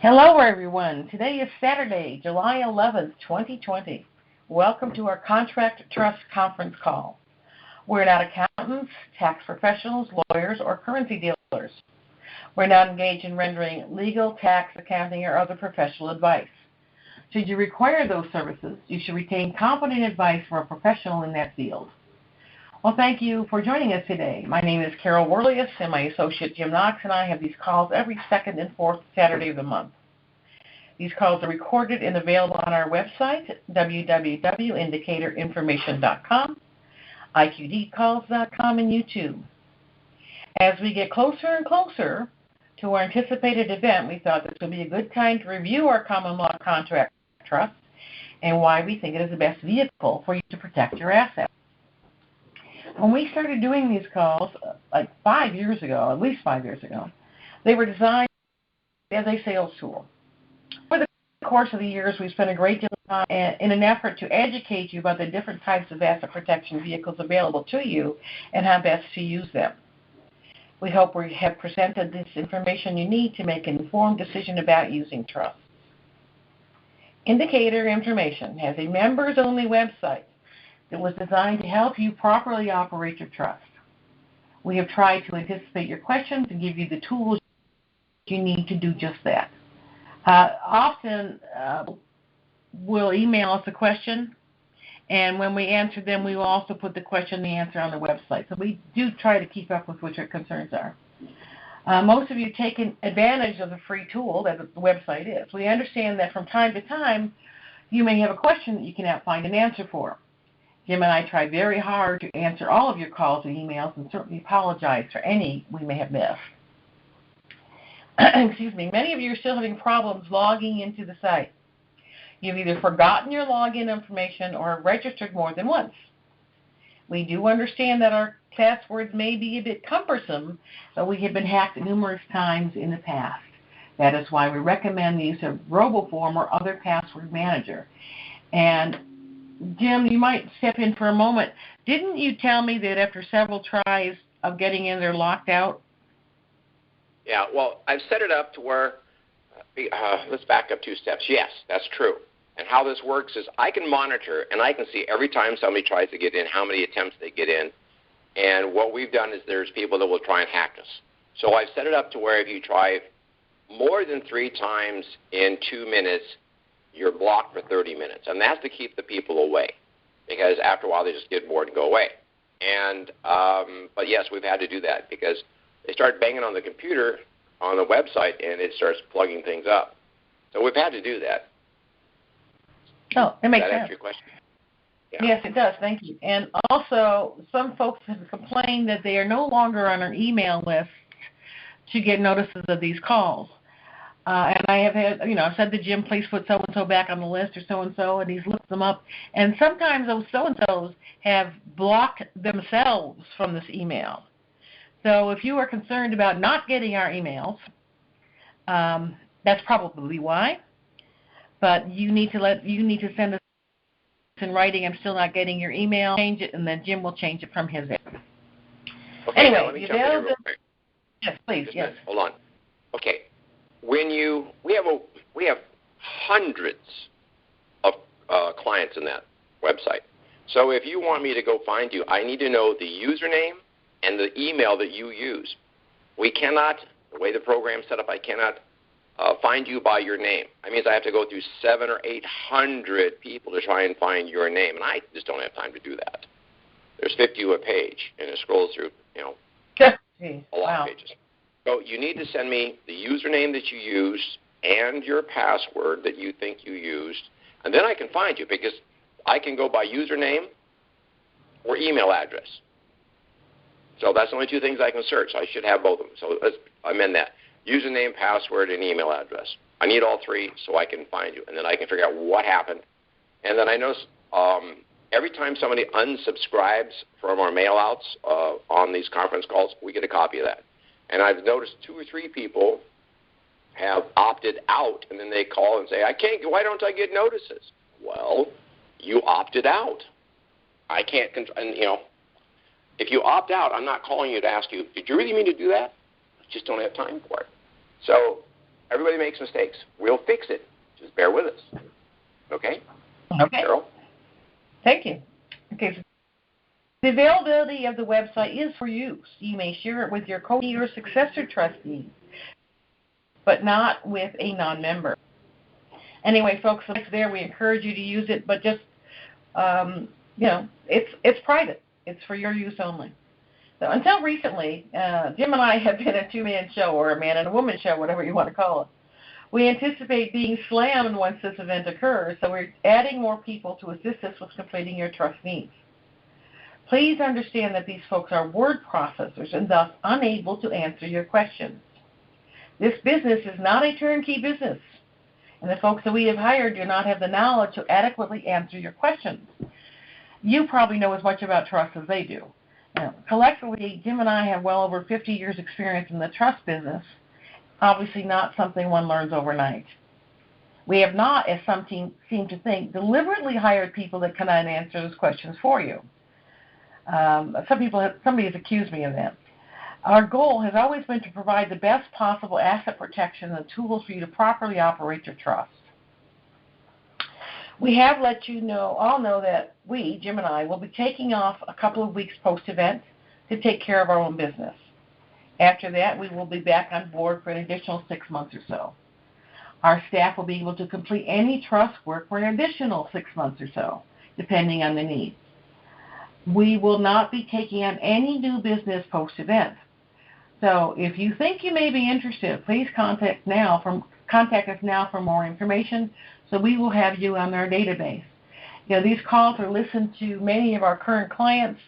Hello, everyone. Today is Saturday, July 11th, 2020. Welcome to our Contract Trust Conference call. We're not accountants, tax professionals, lawyers, or currency dealers. We're not engaged in rendering legal, tax, accounting, or other professional advice. Should you require those services, you should retain competent advice from a professional in that field. Well, thank you for joining us today. My name is Carol Werelius, and my associate Jim Knox and I have these calls every second and fourth Saturday of the month. These calls are recorded and available on our website, www.indicatorinformation.com, iqdcalls.com, and YouTube. As we get closer and closer to our anticipated event, we thought this would be a good time to review our common law contract trust and why we think it is the best vehicle for you to protect your assets. When we started doing these calls, like 5 years ago, at least 5 years ago, they were designed as a sales tool. Over the course of the years, we've spent a great deal of time in an effort to educate you about the different types of asset protection vehicles available to you and how best to use them. We hope we have presented this information you need to make an informed decision about using trusts. Indicator Information has a members-only website that was designed to help you properly operate your trust. We have tried to anticipate your questions and give you the tools you need to do just that. Often we'll email us a question, and when we answer them, we will also put the question and the answer on the website. So we do try to keep up with what your concerns are. Most of you have taken advantage of the free tool that the website is. We understand that from time to time, you may have a question that you cannot find an answer for. Jim and I try very hard to answer all of your calls and emails and certainly apologize for any we may have missed. Excuse me. Many of you are still having problems logging into the site. You've either forgotten your login information or registered more than once. We do understand that our passwords may be a bit cumbersome, but we have been hacked numerous times in the past. That is why we recommend the use of RoboForm or other password manager. And Jim, you might step in for a moment. Didn't you tell me that after several tries of getting in, they're locked out? Yeah, well, I've set it up to where, let's back up 2 steps. Yes, that's true. And how this works is I can monitor, and I can see every time somebody tries to get in, how many attempts they get in. And what we've done is there's people that will try and hack us. So I've set it up to where if you try more than 3 times in 2 minutes, you're blocked for 30 minutes. And that's to keep the people away, because after a while they just get bored and go away. And but yes, we've had to do that because they start banging on the computer on the website and it starts plugging things up. So we've had to do that. Oh, that makes sense. Does that answer your question? Yeah. Yes, it does. Thank you. And also, some folks have complained that they are no longer on our email list to get notices of these calls. And I have had, I've said to Jim, please put so-and-so back on the list or so-and-so, and he's looked them up. And sometimes those so-and-sos have blocked themselves from this email. So if you are concerned about not getting our emails, that's probably why. But you need to send us in writing, I'm still not getting your email, change it, and then Jim will change it from his end. Okay, anyway, let me jump in real quick. Yes, please, yes. Hold on. Okay. We have hundreds of clients in that website. So if you want me to go find you, I need to know the username and the email that you use. We cannot, the way the program's set up, I cannot find you by your name. That means I have to go through 700 or 800 people to try and find your name, and I just don't have time to do that. There's 50 a page, and it scrolls through, a lot of pages. So you need to send me the username that you used and your password that you think you used, and then I can find you because I can go by username or email address. So that's the only 2 things I can search. I should have both of them. So let's amend that. Username, password, and email address. I need all 3 so I can find you, and then I can figure out what happened. And then I notice every time somebody unsubscribes from our mail-outs on these conference calls, we get a copy of that. And I've noticed 2 or 3 people have opted out, and then they call and say, why don't I get notices? Well, you opted out. I can't, if you opt out, I'm not calling you to ask you, did you really mean to do that? I just don't have time for it. So everybody makes mistakes. We'll fix it. Just bear with us. Okay? Okay. Carol? Thank you. Okay. So the availability of the website is for use. You may share it with your co-trustee or successor trustees, but not with a non-member. Anyway, folks, so it's there. We encourage you to use it, but just, it's private. It's for your use only. So until recently, Jim and I have been a two-man show, or a man and a woman show, whatever you want to call it. We anticipate being slammed once this event occurs, so we're adding more people to assist us with completing your trust needs. Please understand that these folks are word processors and thus unable to answer your questions. This business is not a turnkey business, and the folks that we have hired do not have the knowledge to adequately answer your questions. You probably know as much about trust as they do. Now, collectively, Jim and I have well over 50 years' experience in the trust business, obviously not something one learns overnight. We have not, as some seem to think, deliberately hired people that cannot answer those questions for you. Somebody has accused me of that. Our goal has always been to provide the best possible asset protection and tools for you to properly operate your trust. We have let you all know that we, Jim and I, will be taking off a couple of weeks post-event to take care of our own business. After that, we will be back on board for an additional 6 months or so. Our staff will be able to complete any trust work for an additional 6 months or so, depending on the needs. We will not be taking on any new business post-event. So if you think you may be interested, please contact us now for more information, so we will have you on our database. These calls are listened to many of our current clients,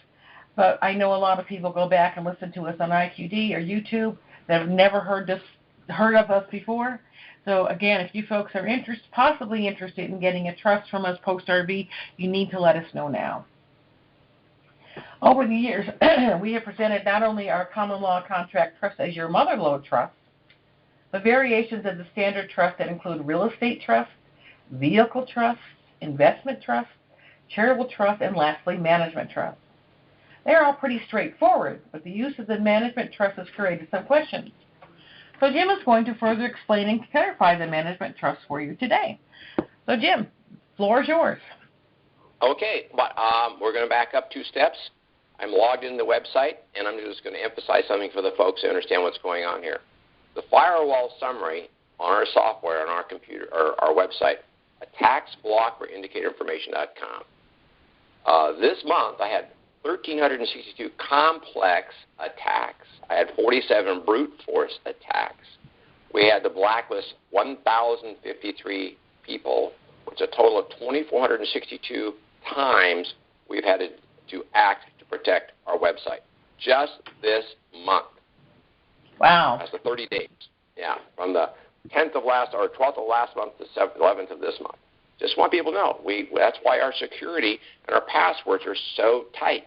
but I know a lot of people go back and listen to us on IQD or YouTube that have never heard of us before. So again, if you folks are possibly interested in getting a trust from us post-RV, you need to let us know now. Over the years, we have presented not only our common law contract trust as your mother lode trust, but variations of the standard trust that include real estate trust, vehicle trust, investment trust, charitable trust, and lastly, management trust. They're all pretty straightforward, but the use of the management trust has created some questions. So Jim is going to further explain and clarify the management trust for you today. So Jim, floor is yours. Okay, but we're going to back up 2 steps. I'm logged into the website, and I'm just going to emphasize something for the folks to understand what's going on here. The firewall summary on our software, on our computer, or our website, attacksblockforindicatorinformation.com. This month, I had 1,362 complex attacks. I had 47 brute force attacks. We had to blacklist 1,053 people, which is a total of 2,462 times we've had to act to protect our website. Just this month. Wow. That's the 30 days. Yeah, from the 10th of last or 12th of last month to 11th of this month. Just want people to know. That's why our security and our passwords are so tight.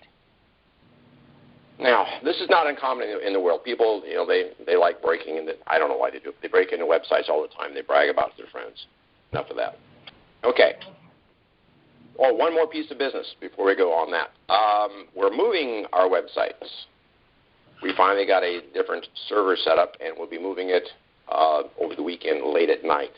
Now, this is not uncommon in the world. People, they like breaking into, I don't know why they do it. They break into websites all the time. They brag about it to their friends. Enough of that. Okay. Oh, one more piece of business before we go on that. We're moving our websites. We finally got a different server set up, and we'll be moving it over the weekend late at night.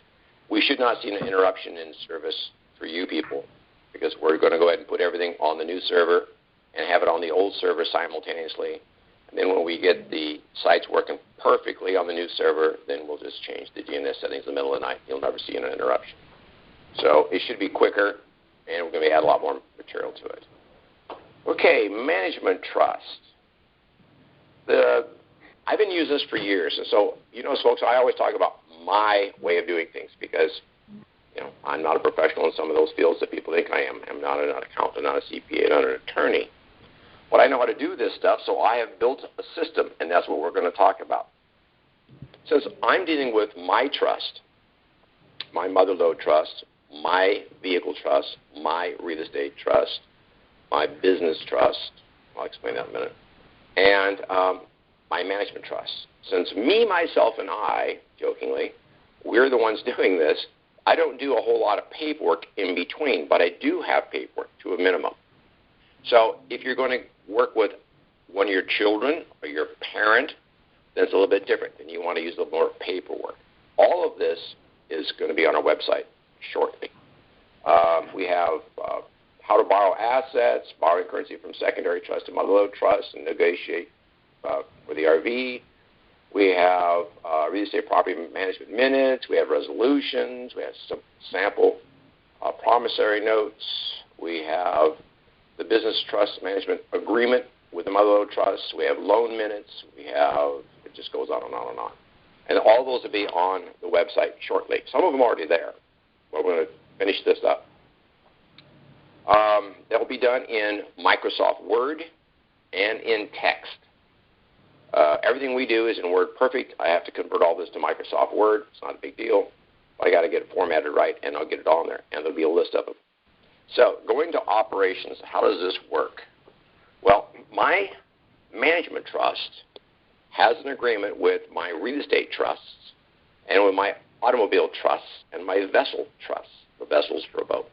We should not see an interruption in service for you people, because we're going to go ahead and put everything on the new server and have it on the old server simultaneously. And then when we get the sites working perfectly on the new server, then we'll just change the DNS settings in the middle of the night. You'll never see an interruption. So it should be quicker, and we're going to add a lot more material to it. Okay, management trust. I've been using this for years, and so, folks, I always talk about my way of doing things because, I'm not a professional in some of those fields that people think I am. I'm not an accountant, not a CPA, not an attorney. But I know how to do this stuff, so I have built a system, and that's what we're going to talk about. Since I'm dealing with my trust, my mother lode trust, my vehicle trust, my real estate trust, my business trust, I'll explain that in a minute, and my management trust. Since me, myself, and I, jokingly, we're the ones doing this, I don't do a whole lot of paperwork in between, but I do have paperwork to a minimum. So if you're going to work with one of your children or your parent, then it's a little bit different, and you want to use a little more paperwork. All of is going to be on our website shortly. We have how to borrow assets, borrowing currency from secondary trust to motherlode trust, and negotiate for the RV. We have real estate property management minutes. We have resolutions. We have some sample promissory notes. We have the business trust management agreement with the motherlode trust. We have loan minutes. We have, it just goes on and on and on. And all those will be on the website shortly. Some of them are already there. We're going to finish this up. That will be done in Microsoft Word and in text. Everything we do is in WordPerfect. I have to convert all this to Microsoft Word. It's not a big deal. I got to get it formatted right, and I'll get it all in there, and there'll be a list of them. So going to operations, how does this work? Well, my management trust has an agreement with my real estate trusts and with my automobile trusts and my vessel trusts, the vessels for a boat.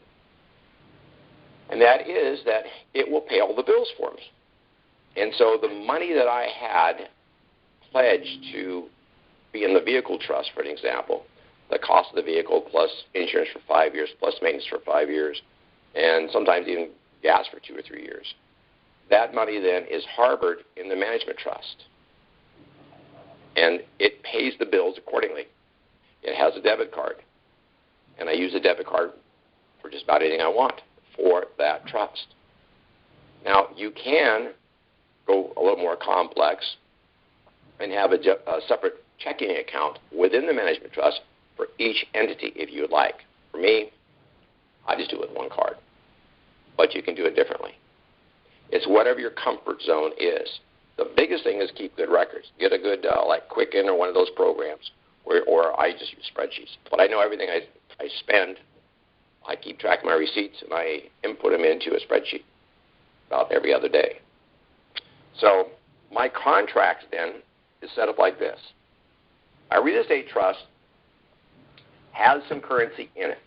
And that is that it will pay all the bills for me. And so the money that I had pledged to be in the vehicle trust, for an example, the cost of the vehicle plus insurance for 5 years, plus maintenance for 5 years, and sometimes even gas for 2 or 3 years. That money then is harbored in the management trust. And it pays the bills accordingly. It has a debit card. And I use the debit card for just about anything I want for that trust. Now, you can go a little more complex and have a separate checking account within the management trust for each entity if you would like. For me, I just do it with one card. But you can do it differently. It's whatever your comfort zone is. The biggest thing is keep good records. Get a good, like Quicken or one of those programs, or I just use spreadsheets. But I know everything I spend. I keep track of my receipts, and I input them into a spreadsheet about every other day. So my contract then is set up like this. A real estate trust has some currency in it.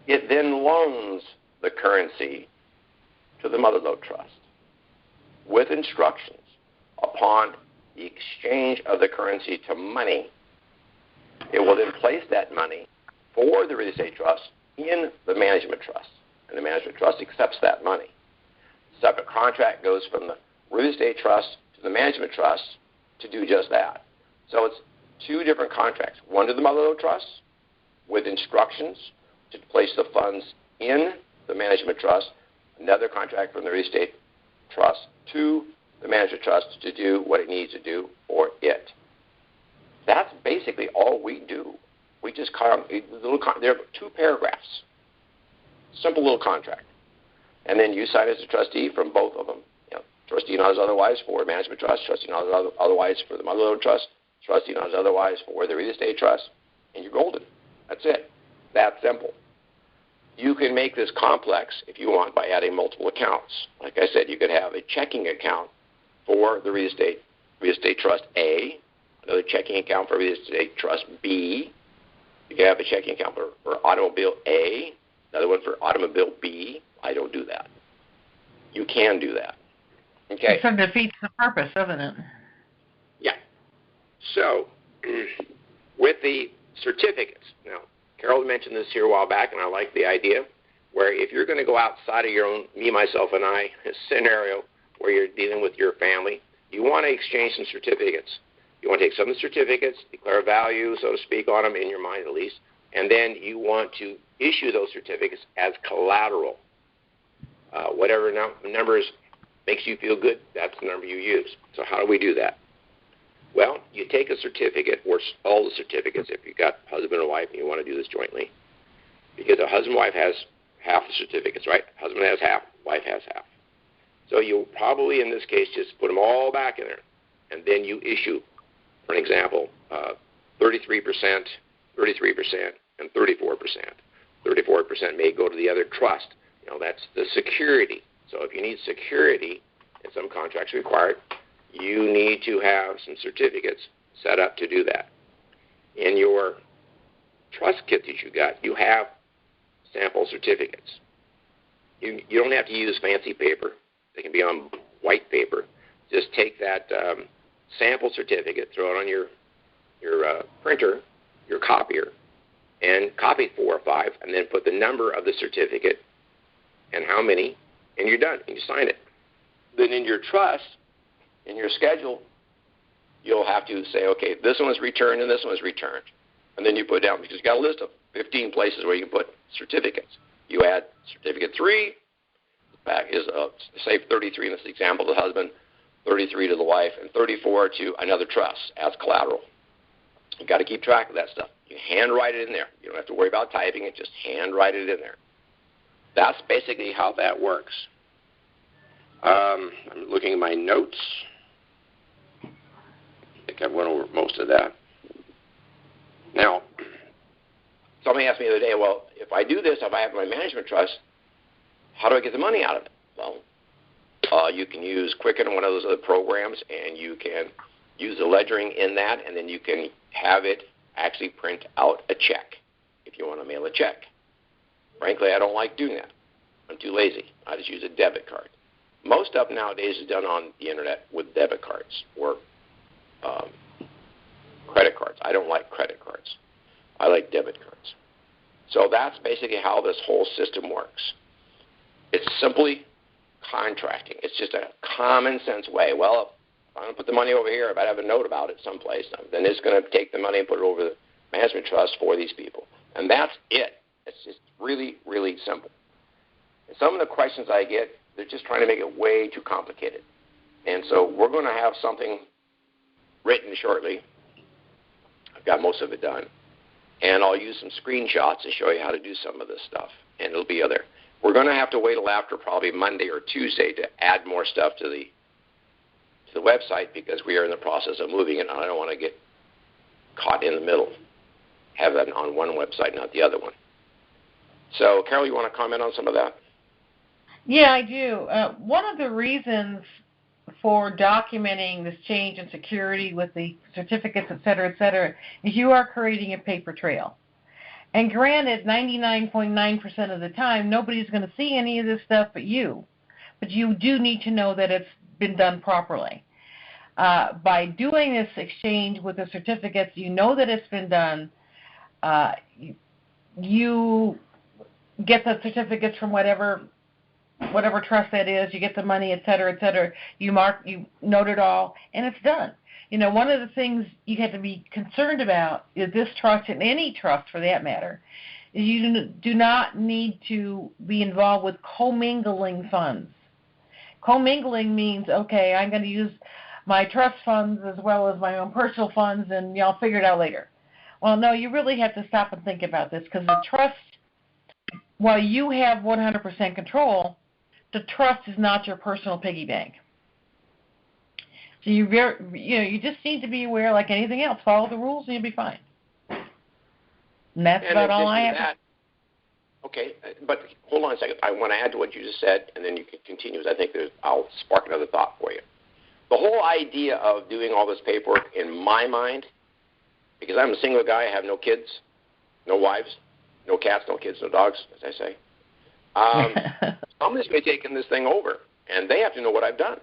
It then loans the currency to the motherlode trust with instructions upon the exchange of the currency to money. It will then place that money for the real estate trust in the management trust, and the management trust accepts that money. Separate contract goes from the real estate trust to the management trust to do just that. So it's two different contracts, one to the motherlode trust with instructions to place the funds in the management trust, another contract from the real estate trust to the management trust to do what it needs to do for it. That's basically all we do. We just there are 2 paragraphs, simple little contract, and then you sign as a trustee from both of them. Trustee not as otherwise for management trust, trustee not as otherwise for the motherlode trust, trustee not as otherwise for the real estate trust, and you're golden. That's it. That simple. You can make this complex if you want by adding multiple accounts. Like I said, you could have a checking account for the real estate trust A, another checking account for real estate trust B. You can have a checking account for automobile A, another one for automobile B. I don't do that. You can do that. Okay. It sort of defeats the purpose, doesn't it? Yeah. So, with the certificates, now, Carol mentioned this here a while back, and I like the idea, where if you're going to go outside of your own me, myself, and I scenario where you're dealing with your family, you want to exchange some certificates. You want to take some of the certificates, declare a value, so to speak, on them, in your mind at least, and then you want to issue those certificates as collateral. Whatever numbers makes you feel good, that's the number you use. So how do we do that? Well, you take a certificate, or all the certificates, if you've got husband and wife and you want to do this jointly, because a husband and wife has half the certificates, right? Husband has half, wife has half. So you'll probably, in this case, just put them all back in there, and then you issue, for an example, 33%, 33%, and 34%. 34% may go to the other trust. That's the security. So if you need security, and some contracts require it, you need to have some certificates set up to do that. In your trust kit that you got, you have sample certificates. You don't have to use fancy paper. They can be on white paper. Just take that sample certificate, throw it on your printer, your copier, and copy 4 or 5, and then put the number of the certificate and how many, and you're done, and you sign it. Then in your trust, in your schedule, you'll have to say, okay, this one was returned and this one was returned. And then you put down, because you've got a list of 15 places where you can put certificates. You add certificate 3, back is, say 33 in this example, the husband, 33 to the wife, and 34 to another trust as collateral. You've got to keep track of that stuff. You handwrite it in there. You don't have to worry about typing it, just handwrite it in there. That's basically how that works. I'm looking at my notes. I think I went over most of that. Now, somebody asked me the other day, well, if I do this, if I have my management trust, how do I get the money out of it? Well, you can use Quicken, one of those other programs, and you can use the ledgering in that, and then you can have it actually print out a check if you want to mail a check. Frankly, I don't like doing that. I'm too lazy. I just use a debit card. Most stuff nowadays is done on the internet with debit cards or credit cards. I don't like credit cards. I like debit cards. So that's basically how this whole system works. It's simply contracting. It's just a common sense way. Well, if I'm going to put the money over here, if I have a note about it someplace, then it's going to take the money and put it over the management trust for these people. And that's it. It's just really, really simple. And some of the questions I get, they're just trying to make it way too complicated. And so we're going to have something written shortly. I've got most of it done. And I'll use some screenshots to show you how to do some of this stuff. And it'll be other. We're going to have to wait till after probably Monday or Tuesday to add more stuff to the website because we are in the process of moving it, and I don't want to get caught in the middle, have that on one website, not the other one. So, Carol, you want to comment on some of that? Yeah, I do. One of the reasons for documenting this change in security with the certificates, et cetera, is you are creating a paper trail. And granted, 99.9% of the time, nobody's going to see any of this stuff but you. But you do need to know that it's been done properly. By doing this exchange with the certificates, you know that it's been done. You get the certificates from whatever trust that is. You get the money, et cetera. You note it all, and it's done. You know, one of the things you have to be concerned about is this trust, and any trust for that matter, is you do not need to be involved with commingling funds. Commingling means, okay, I'm going to use my trust funds as well as my own personal funds, and y'all figure it out later. Well, no, you really have to stop and think about this because the trust, while you have 100% control, the trust is not your personal piggy bank. So you just need to be aware, like anything else. Follow the rules, and you'll be fine. And that's about all I have. Okay, but hold on a second. I want to add to what you just said, and then you can continue. I think I'll spark another thought for you. The whole idea of doing all this paperwork, in my mind, because I'm a single guy, I have no kids, no wives, no cats, no kids, no dogs, as I say. Somebody's going to be taking this thing over, and they have to know what I've done.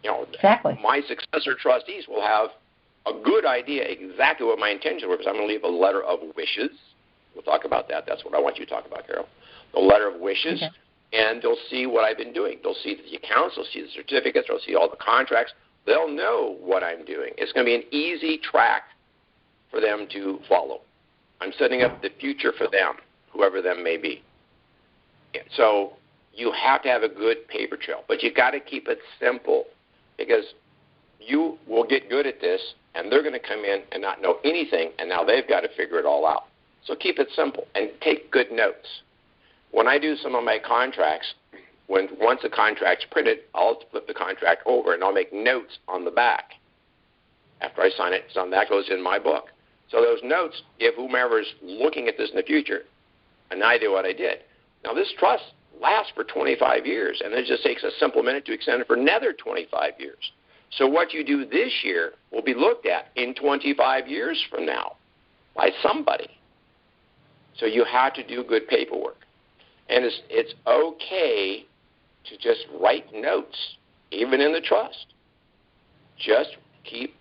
You know, exactly. My successor trustees will have a good idea exactly what my intentions were, because I'm going to leave a letter of wishes. We'll talk about that. That's what I want you to talk about, Carol. The letter of wishes, okay. And they'll see what I've been doing. They'll see the accounts. They'll see the certificates. They'll see all the contracts. They'll know what I'm doing. It's going to be an easy track for them to follow. I'm setting up the future for them, whoever them may be. So you have to have a good paper trail, but you got to keep it simple because you will get good at this, and they're going to come in and not know anything, and now they've got to figure it all out. So keep it simple and take good notes. When I do some of my contracts, once the contract's printed, I'll flip the contract over and I'll make notes on the back. After I sign it, some of that goes in my book. So those notes give whomever's looking at this in the future an idea what I did. Now this trust lasts for 25 years, and it just takes a simple minute to extend it for another 25 years. So what you do this year will be looked at in 25 years from now by somebody. So you have to do good paperwork. And it's okay to just write notes, even in the trust. Just keep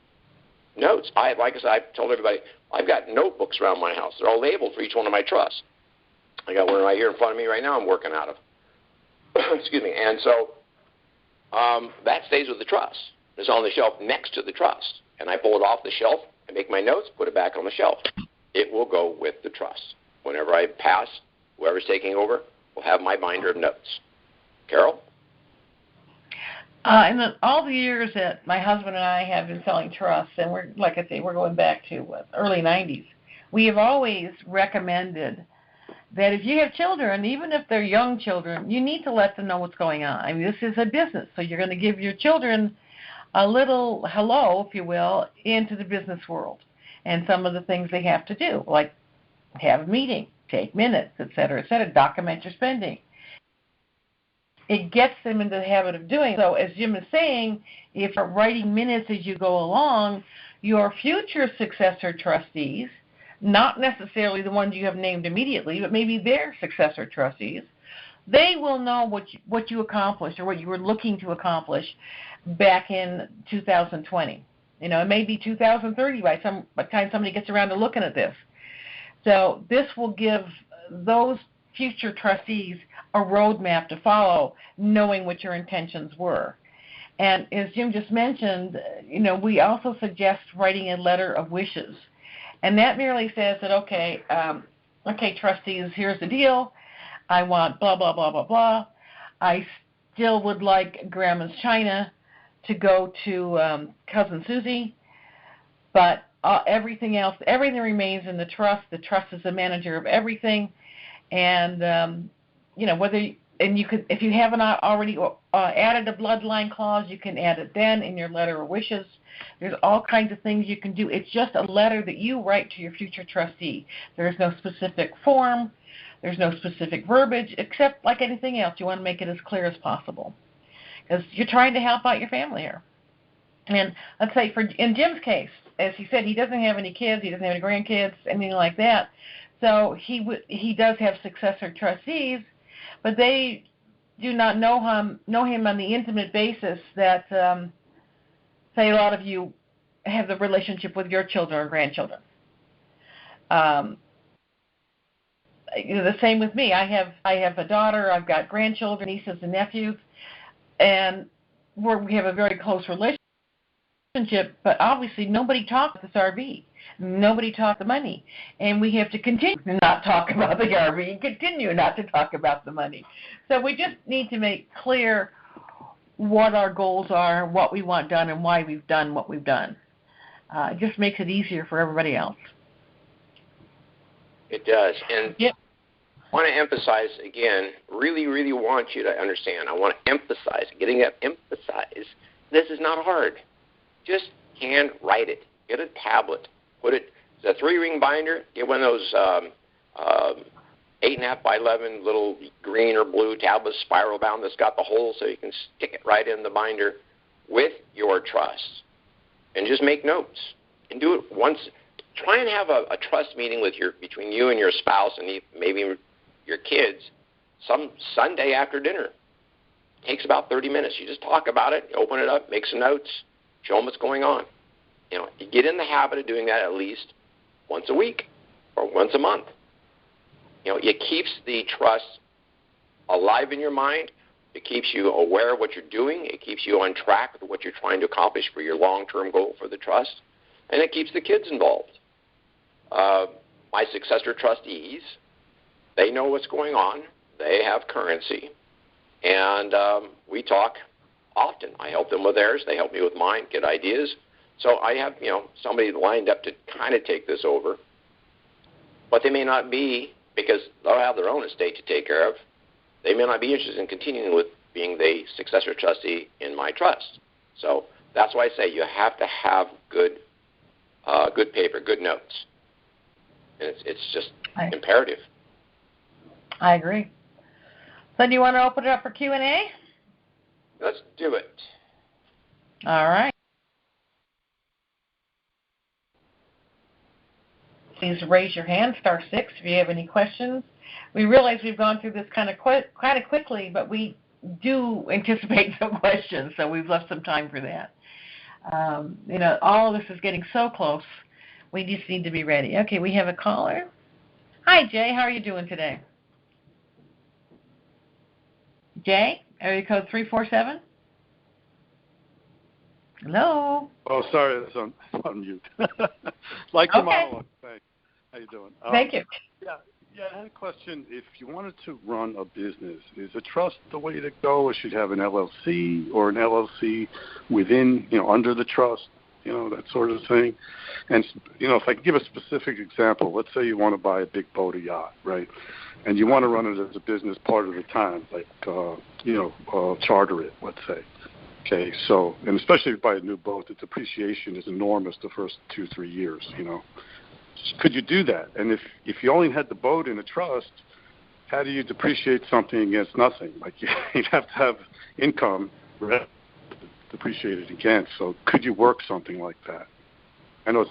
notes. Like I said, I've told everybody, I've got notebooks around my house. They're all labeled for each one of my trusts. I got one right here in front of me right now I'm working out of. Excuse me. And so that stays with the trust. It's on the shelf next to the trust. And I pull it off the shelf, I make my notes, put it back on the shelf. It will go with the trust. Whenever I pass, whoever's taking over will have my binder of notes. Carol? In all the years that my husband and I have been selling trusts, and we're, like I say, we're going back to early 90s, we have always recommended that if you have children, even if they're young children, you need to let them know what's going on. I mean, this is a business, so you're going to give your children a little hello, if you will, into the business world and some of the things they have to do, like have a meeting, take minutes, et cetera, document your spending. It gets them into the habit of doing so. As Jim is saying, if you're writing minutes as you go along, your future successor trustees, not necessarily the ones you have named immediately, but maybe their successor trustees, they will know what you accomplished or what you were looking to accomplish back in 2020. You know, it may be 2030 by the time somebody gets around to looking at this. So this will give those future trustees a roadmap to follow, knowing what your intentions were. And as Jim just mentioned, you know, we also suggest writing a letter of wishes. And that merely says that, okay, trustees, here's the deal. I want blah, blah, blah, blah, blah. I still would like Grandma's China to go to Cousin Susie, but everything else, everything remains in the trust. The trust is the manager of everything. And, you know, you could, if you haven't already added a bloodline clause, you can add it then in your letter of wishes. There's all kinds of things you can do. It's just a letter that you write to your future trustee. There's no specific form. There's no specific verbiage, except like anything else, you want to make it as clear as possible, because you're trying to help out your family here. And let's say in Jim's case, as he said, he doesn't have any kids, he doesn't have any grandkids, anything like that. So he does have successor trustees, but they do not know him on the intimate basis that, say, a lot of you have the relationship with your children or grandchildren. The same with me. I have a daughter. I've got grandchildren, nieces and nephews, and we have a very close relationship. But obviously, nobody talks this RV. Nobody talks the money, and we have to continue to not talk about the RV and continue not to talk about the money. So we just need to make clear what our goals are, what we want done, and why we've done what we've done. It just makes it easier for everybody else. It does. And yep. I want to emphasize again, really, really want you to understand. I want to emphasize, emphasize, this is not hard. Just hand write it. Get a tablet. Put it, it's a 3-ring binder. Get one of those 8.5 by 11 little green or blue tablets, spiral bound, that's got the hole so you can stick it right in the binder with your trust. And just make notes. And do it once. Try and have a trust meeting between you and your spouse and maybe your kids some Sunday after dinner. It takes about 30 minutes. You just talk about it, open it up, make some notes, show them what's going on. You know, you get in the habit of doing that at least once a week or once a month. You know, it keeps the trust alive in your mind. It keeps you aware of what you're doing. It keeps you on track with what you're trying to accomplish for your long-term goal for the trust. And it keeps the kids involved. My successor trustees, they know what's going on. They have currency. And we talk often. I help them with theirs. They help me with mine, get ideas. So I have, somebody lined up to kind of take this over. But they may not be, because they'll have their own estate to take care of. They may not be interested in continuing with being the successor trustee in my trust. So that's why I say you have to have good paper, good notes. And it's just imperative. I agree. So do you want to open it up for Q&A? Let's do it. All right. Please raise your hand, *6, if you have any questions. We realize we've gone through this kind of quickly, but we do anticipate some questions, so we've left some time for that. All of this is getting so close. We just need to be ready. Okay, we have a caller. Hi, Jay. How are you doing today? Jay, area code 347. Hello. Oh, sorry, it's on mute. Like your monologue. Thanks. How you doing? Thank you. Yeah, I had a question. If you wanted to run a business, is a trust the way to go, or should you have an LLC or an LLC within, under the trust, that sort of thing? And, if I could give a specific example, let's say you want to buy a big boat or yacht, right? And you want to run it as a business part of the time, like, charter it, let's say. Okay, so, and especially if you buy a new boat, the depreciation is enormous the first 2-3 years, Could you do that? And if you only had the boat in a trust, how do you depreciate something against nothing? Like you'd have to have income depreciated against. So could you work something like that? I know it's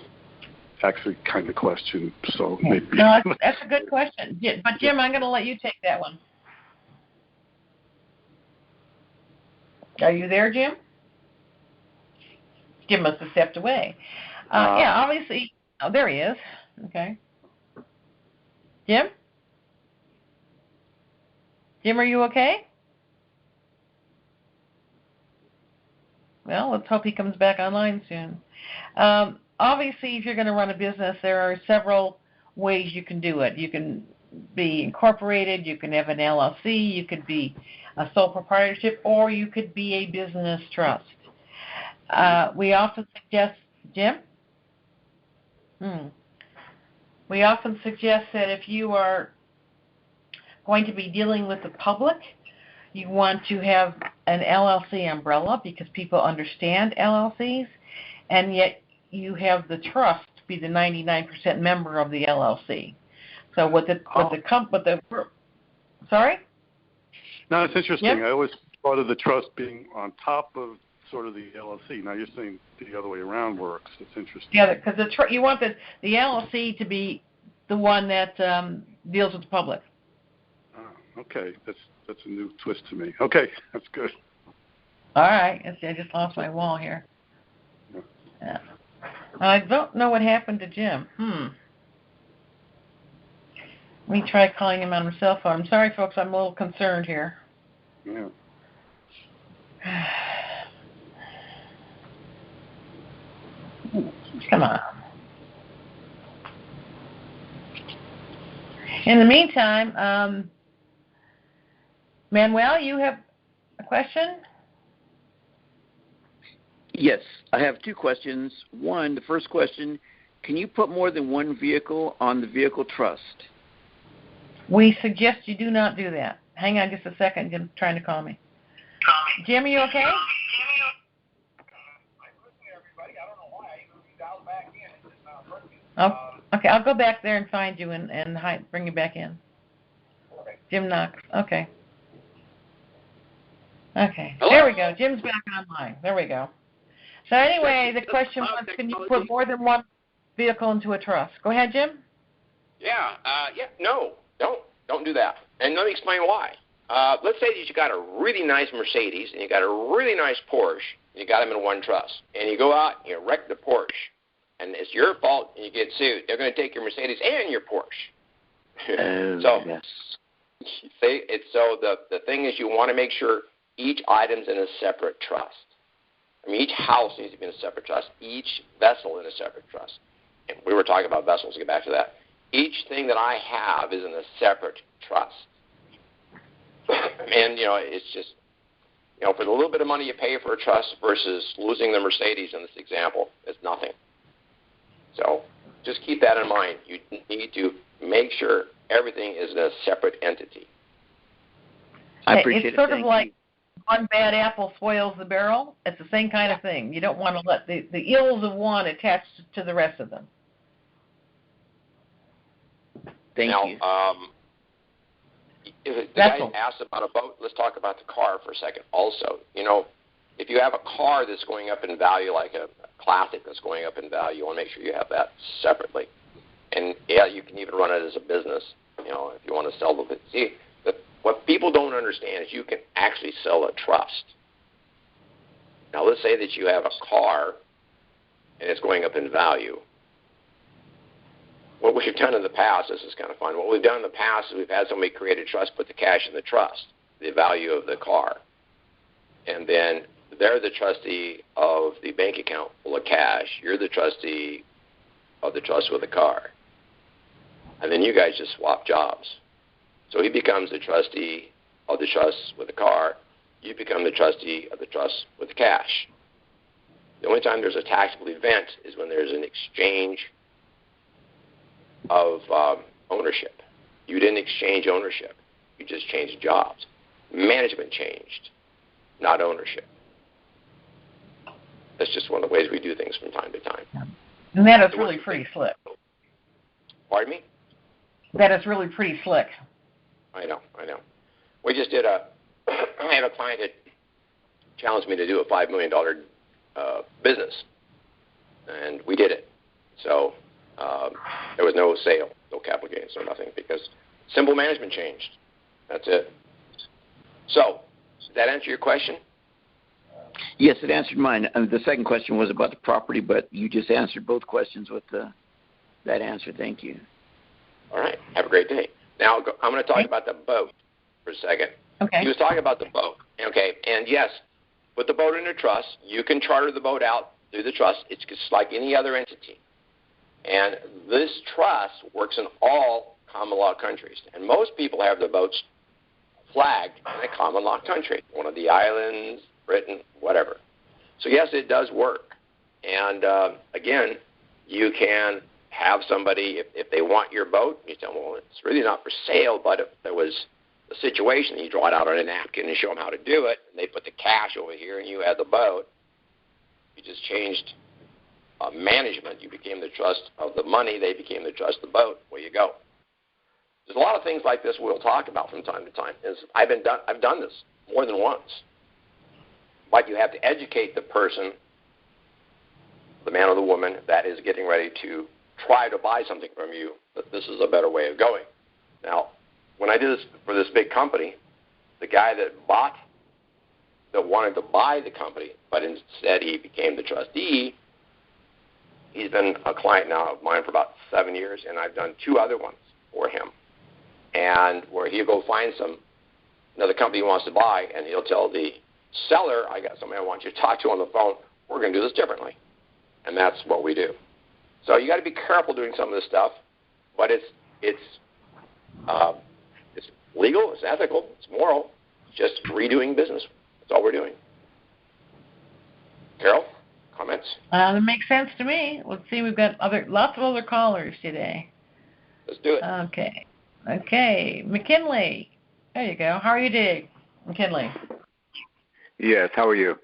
actually kind of question, so maybe. No, that's a good question. But Jim, I'm going to let you take that one. Are you there, Jim? Jim must have stepped away. Obviously. Oh, there he is. Okay. Jim? Jim, are you okay? Well, let's hope he comes back online soon. Obviously, if you're going to run a business, there are several ways you can do it. You can be incorporated, you can have an LLC, you could be a sole proprietorship, or you could be a business trust. We often suggest, Jim? We often suggest that if you are going to be dealing with the public, you want to have an LLC umbrella because people understand LLCs, and yet you have the trust be the 99% member of the LLC. So sorry? No, it's interesting. Yep. I always thought of the trust being on top of sort of the LLC. Now you're saying the other way around works. It's interesting. Yeah, because you want the LLC to be the one that deals with the public. Oh, okay. That's a new twist to me. Okay, that's good. All right. I just lost my wall here. Yeah. I don't know what happened to Jim. Let me try calling him on my cell phone. I'm sorry, folks. I'm a little concerned here. Yeah. Come on. In the meantime, Manuel, you have a question? Yes, I have two questions. One, the first question, can you put more than one vehicle on the vehicle trust? We suggest you do not do that. Hang on just a second. Jim's trying to call me. Jim, are you okay? Oh, okay, I'll go back there and find you and bring you back in. Jim Knox. Okay. Okay. Hello? There we go. Jim's back online. There we go. So anyway, the question was, can you put more than one vehicle into a trust? Go ahead, Jim. No, don't do that. And let me explain why. Let's say that you got a really nice Mercedes and you got a really nice Porsche, and you got them in one trust, and you go out and you wreck the Porsche, and it's your fault, and you get sued. They're going to take your Mercedes and your Porsche. Yes. The thing is, you want to make sure each item's in a separate trust. I mean, each house needs to be in a separate trust. Each vessel in a separate trust. And we were talking about vessels. Get back to that. Each thing that I have is in a separate trust. And it's just, for the little bit of money you pay for a trust versus losing the Mercedes in this example, it's nothing. So just keep that in mind. You need to make sure everything is in a separate entity. I appreciate it. It's sort of like one bad apple spoils the barrel. It's the same kind of thing. You don't want to let the ills of one attach to the rest of them. Thank you. The guy asked about a boat. Let's talk about the car for a second. Also, if you have a car that's going up in value, like a classic that's going up in value, you want to make sure you have that separately. And you can even run it as a business. If you want to sell the what people don't understand is you can actually sell a trust. Now, let's say that you have a car and it's going up in value. What we've done in the past, this is kind of fun, what we've done in the past is we've had somebody create a trust, put the cash in the trust, the value of the car. And then they're the trustee of the bank account full of cash. You're the trustee of the trust with the car. And then you guys just swap jobs. So he becomes the trustee of the trust with the car. You become the trustee of the trust with the cash. The only time there's a taxable event is when there's an exchange of ownership. You didn't exchange ownership. You just changed jobs. Management changed, not ownership. That's just one of the ways we do things from time to time. And that is really pretty slick. Pardon me? That is really pretty slick. I know. We just did I have a client that challenged me to do a $5 million business, and we did it. So there was no sale, no capital gains, no nothing, because simple management changed. That's it. So, does that answer your question? Yes, it answered mine. The second question was about the property, but you just answered both questions with that answer. Thank you. All right. Have a great day. Now, I'm going to talk about the boat for a second. Okay. He was talking about the boat. Okay. And, yes, put the boat in a trust. You can charter the boat out through the trust. It's just like any other entity. And this trust works in all common law countries. And most people have their boats flagged in a common law country, one of the islands, Britain, whatever. So, yes, it does work. And, again, you can have somebody, if they want your boat, you tell them, well, it's really not for sale, but if there was a situation, you draw it out on a napkin and show them how to do it, and they put the cash over here and you had the boat. You just changed management. You became the trust of the money. They became the trust of the boat. Where you go. There's a lot of things like this we'll talk about from time to time. I've done this more than once. But you have to educate the person, the man or the woman, that is getting ready to try to buy something from you, that this is a better way of going. Now, when I did this for this big company, the guy that wanted to buy the company, but instead he became the trustee, he's been a client now of mine for about 7 years, and I've done 2 other ones for him. And where he'll go find another company he wants to buy, and he'll tell the seller, I got somebody I want you to talk to on the phone, we're going to do this differently. And that's what we do. So you got to be careful doing some of this stuff, but it's legal, it's ethical, it's moral. It's just redoing business. That's all we're doing. Carol, comments? That makes sense to me. Let's see, we've got lots of other callers today. Let's do it. Okay. McKinley. There you go. How are you doing, McKinley? Yes, how are you?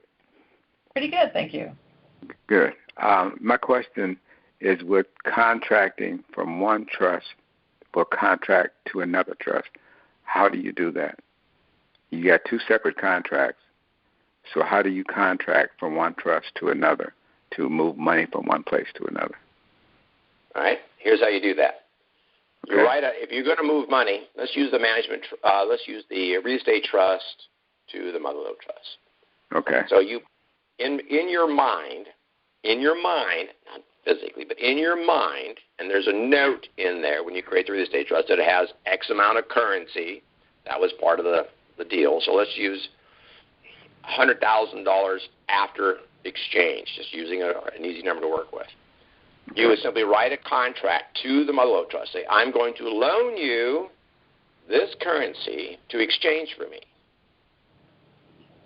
Pretty good, thank you. Good. My question is with contracting from one trust for contract to another trust. How do you do that? You got 2 separate contracts. So how do you contract from one trust to another to move money from one place to another? All right. Here's how you do that. Okay. If you're going to move money, let's use the let's use the real estate trust to the mother-lode trust. Okay. So you, in your mind, not physically, but in your mind, and there's a note in there when you create the real estate trust that it has X amount of currency. That was part of the deal. So let's use $100,000 after exchange, just using an easy number to work with. Okay. You would simply write a contract to the mother-lode trust. Say, I'm going to loan you this currency to exchange for me.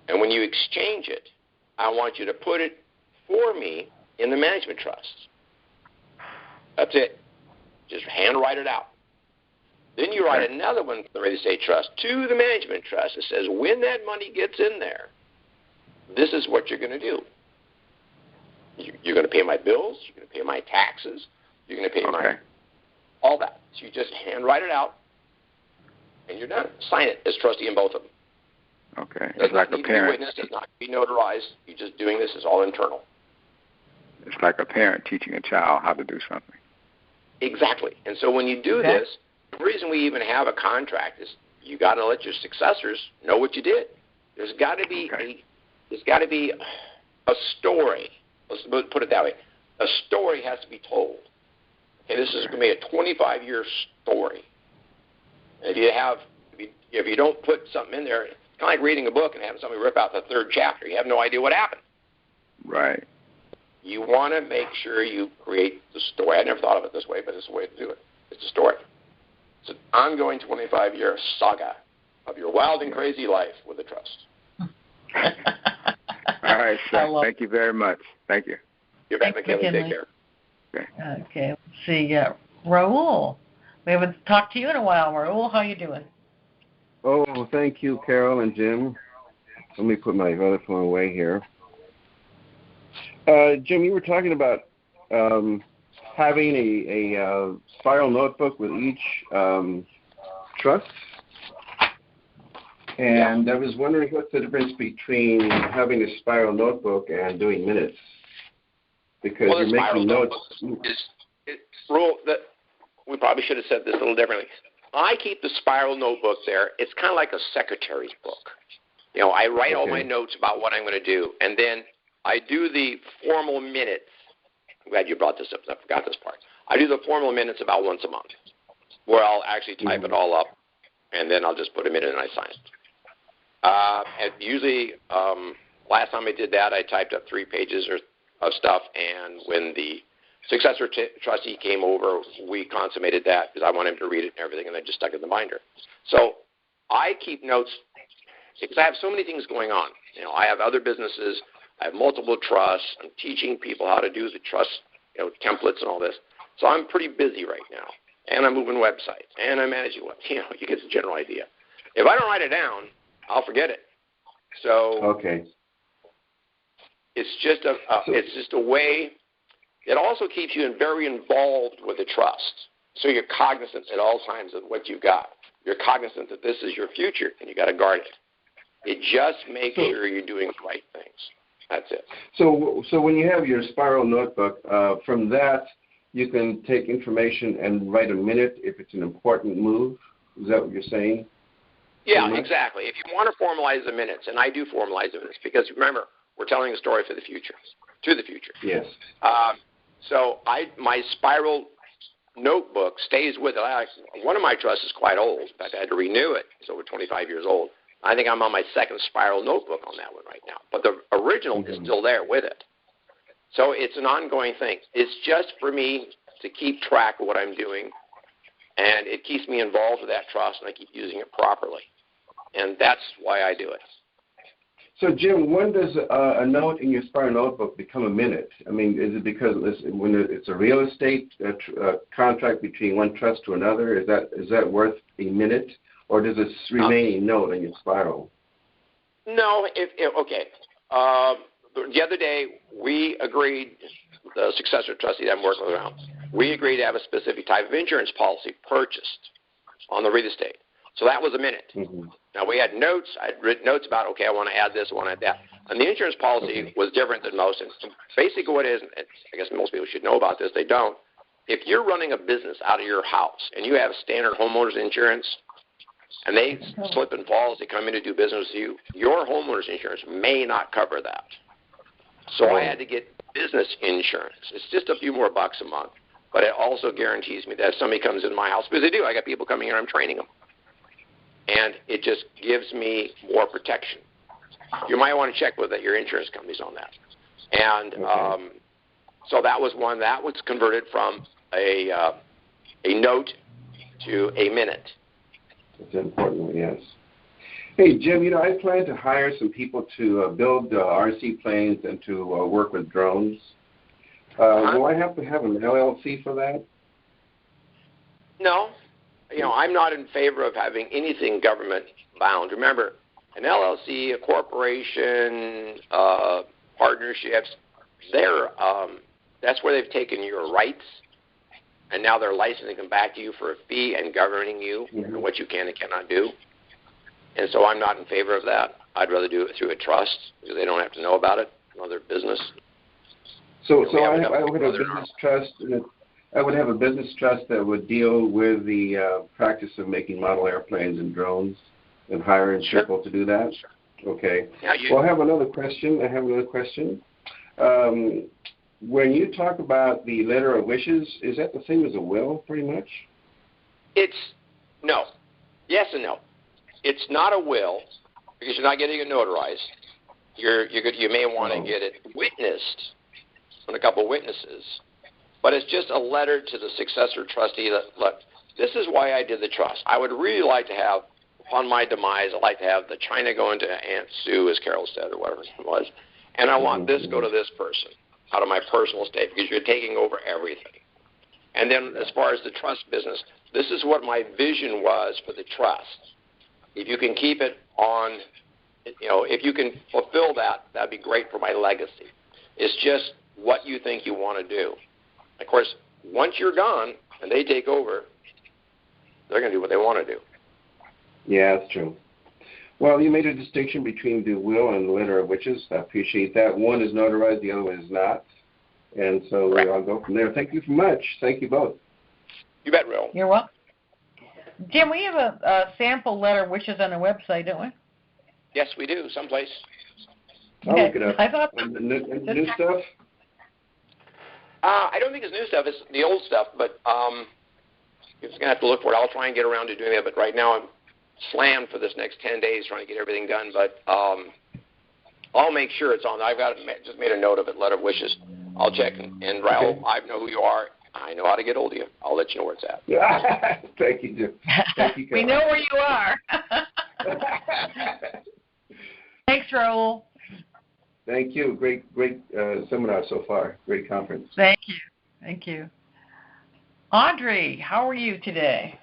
And when you exchange it, I want you to put it for me in the management trust. That's it. Just handwrite it out. Then you write another one for the real estate trust to the management trust that says when that money gets in there, this is what you're going to do. You're going to pay my bills. You're going to pay my taxes. You're going to pay all that. So you just handwrite it out, and you're done. Sign it as trustee in both of them. Okay. It's like a parent. It does not be notarized. You're just doing this. It's all internal. It's like a parent teaching a child how to do something. Exactly. And so when you do this, the reason we even have a contract is you got to let your successors know what you did. There's got to be a story. Let's put it that way. A story has to be told. Okay, this is going to be a 25-year story. If you don't put something in there, it's kind of like reading a book and having somebody rip out the third chapter. You have no idea what happened. Right. You want to make sure you create the story. I never thought of it this way, but it's the way to do it. It's a story. It's an ongoing 25-year saga of your wild and crazy life with a trust. All right, sir. Thank you very much. Thank you. You're back, McKinley. Take care. Okay, let's see. Raul. We haven't talked to you in a while, Raul. How you doing? Oh, thank you, Carol and Jim. Let me put my other phone away here. Jim, you were talking about having a spiral notebook with each trust. And I was wondering what's the difference between having a spiral notebook and doing minutes? Because you're making notes. We probably should have said this a little differently. I keep the spiral notebook there. It's kind of like a secretary's book. I write all my notes about what I'm going to do, and then I do the formal minutes. I'm glad you brought this up. I forgot this part. I do the formal minutes about once a month, where I'll actually type it all up, and then I'll just put them in and I sign it. And usually, last time I did that, I typed up 3 pages of stuff, and when the successor trustee came over, we consummated that because I want him to read it and everything, and I just stuck it in the binder. So I keep notes because I have so many things going on. I have other businesses. I have multiple trusts. I'm teaching people how to do the trust templates and all this. So I'm pretty busy right now, and I'm moving websites, and I'm managing websites. You get the general idea. If I don't write it down, I'll forget it. So it's just a way. It also keeps you very involved with the trust. So you're cognizant at all times of what you've got. You're cognizant that this is your future, and you got to guard it. It just makes sure you're doing the right things. That's it. So when you have your spiral notebook, from that you can take information and write a minute if it's an important move. Is that what you're saying? Yeah, exactly. If you want to formalize the minutes, and I do formalize the minutes, because remember, we're telling a story for the future, to the future. Yes. So my spiral notebook stays with it. One of my trusts is quite old. In fact, I had to renew it. It's over 25 years old. I think I'm on my second spiral notebook on that one right now. But the original is still there with it. So it's an ongoing thing. It's just for me to keep track of what I'm doing, and it keeps me involved with that trust, and I keep using it properly. And that's why I do it. So, Jim, when does a note in your spiral notebook become a minute? I mean, is it because when it's a real estate contract between one trust to another? Is that worth a minute, or does it remain a note in your spiral? No. Okay. The other day, we agreed, the successor trustee that I'm working with around, we agreed to have a specific type of insurance policy purchased on the real estate. So that was a minute. Mm-hmm. Now, we had notes. I'd written notes about, I want to add this, I want to add that. And the insurance policy was different than most. And basically what it is, I guess most people should know about this, they don't. If you're running a business out of your house and you have standard homeowners insurance and they slip and fall as they come in to do business with you, your homeowners insurance may not cover that. So I had to get business insurance. It's just a few more bucks a month, but it also guarantees me that if somebody comes in my house, because they do, I got people coming here, I'm training them. And it just gives me more protection. You might want to check with your insurance companies on that. And so that was one. That was converted from a note to a minute. That's an important one, yes. Hey, Jim, I plan to hire some people to build RC planes and to work with drones. Will I have to have an LLC for that? No. I'm not in favor of having anything government-bound. Remember, an LLC, a corporation, partnerships, that's where they've taken your rights, and now they're licensing them back to you for a fee and governing you and what you can and cannot do. And so I'm not in favor of that. I'd rather do it through a trust because they don't have to know about it, their business. So I would have a business trust. I would have a business trust that would deal with the practice of making model airplanes and drones and hiring people to do that. Okay. Yeah, well, I have another question. When you talk about the letter of wishes, is that the same as a will, pretty much? It's no. Yes and no. It's not a will because you're not getting it notarized. You may want to get it witnessed on a couple of witnesses, but it's just a letter to the successor trustee that, look, this is why I did the trust. I would really like to have, upon my demise, I'd like to have the china go into Aunt Sue, as Carol said, or whatever it was, and I want this to go to this person out of my personal estate because you're taking over everything. And then as far as the trust business, this is what my vision was for the trust. If you can keep it on, if you can fulfill that, that'd be great for my legacy. It's just what you think you want to do. Of course, once you're gone and they take over, they're going to do what they want to do. Yeah, that's true. Well, you made a distinction between the will and the letter of wishes. I appreciate that. One is notarized, the other one is not. And so I'll go from there. Thank you so much. Thank you both. You bet, Will. You're welcome. Jim, we have a sample letter of wishes on our website, don't we? Yes, we do, someplace. I'll look it up. I thought new stuff? I don't think it's new stuff. It's the old stuff, but you're just going to have to look for it. I'll try and get around to doing that, but right now I'm slammed for this next 10 days trying to get everything done, but I'll make sure it's on. I've just made a note of it, letter of wishes. I'll check, and Raul, I know who you are. I know how to get hold of you. I'll let you know where it's at. Thank you, Jim. Thank you, we know where you are. Thanks, Raul. Thank you. Great seminar so far. Great conference. Thank you. Audrey, how are you today?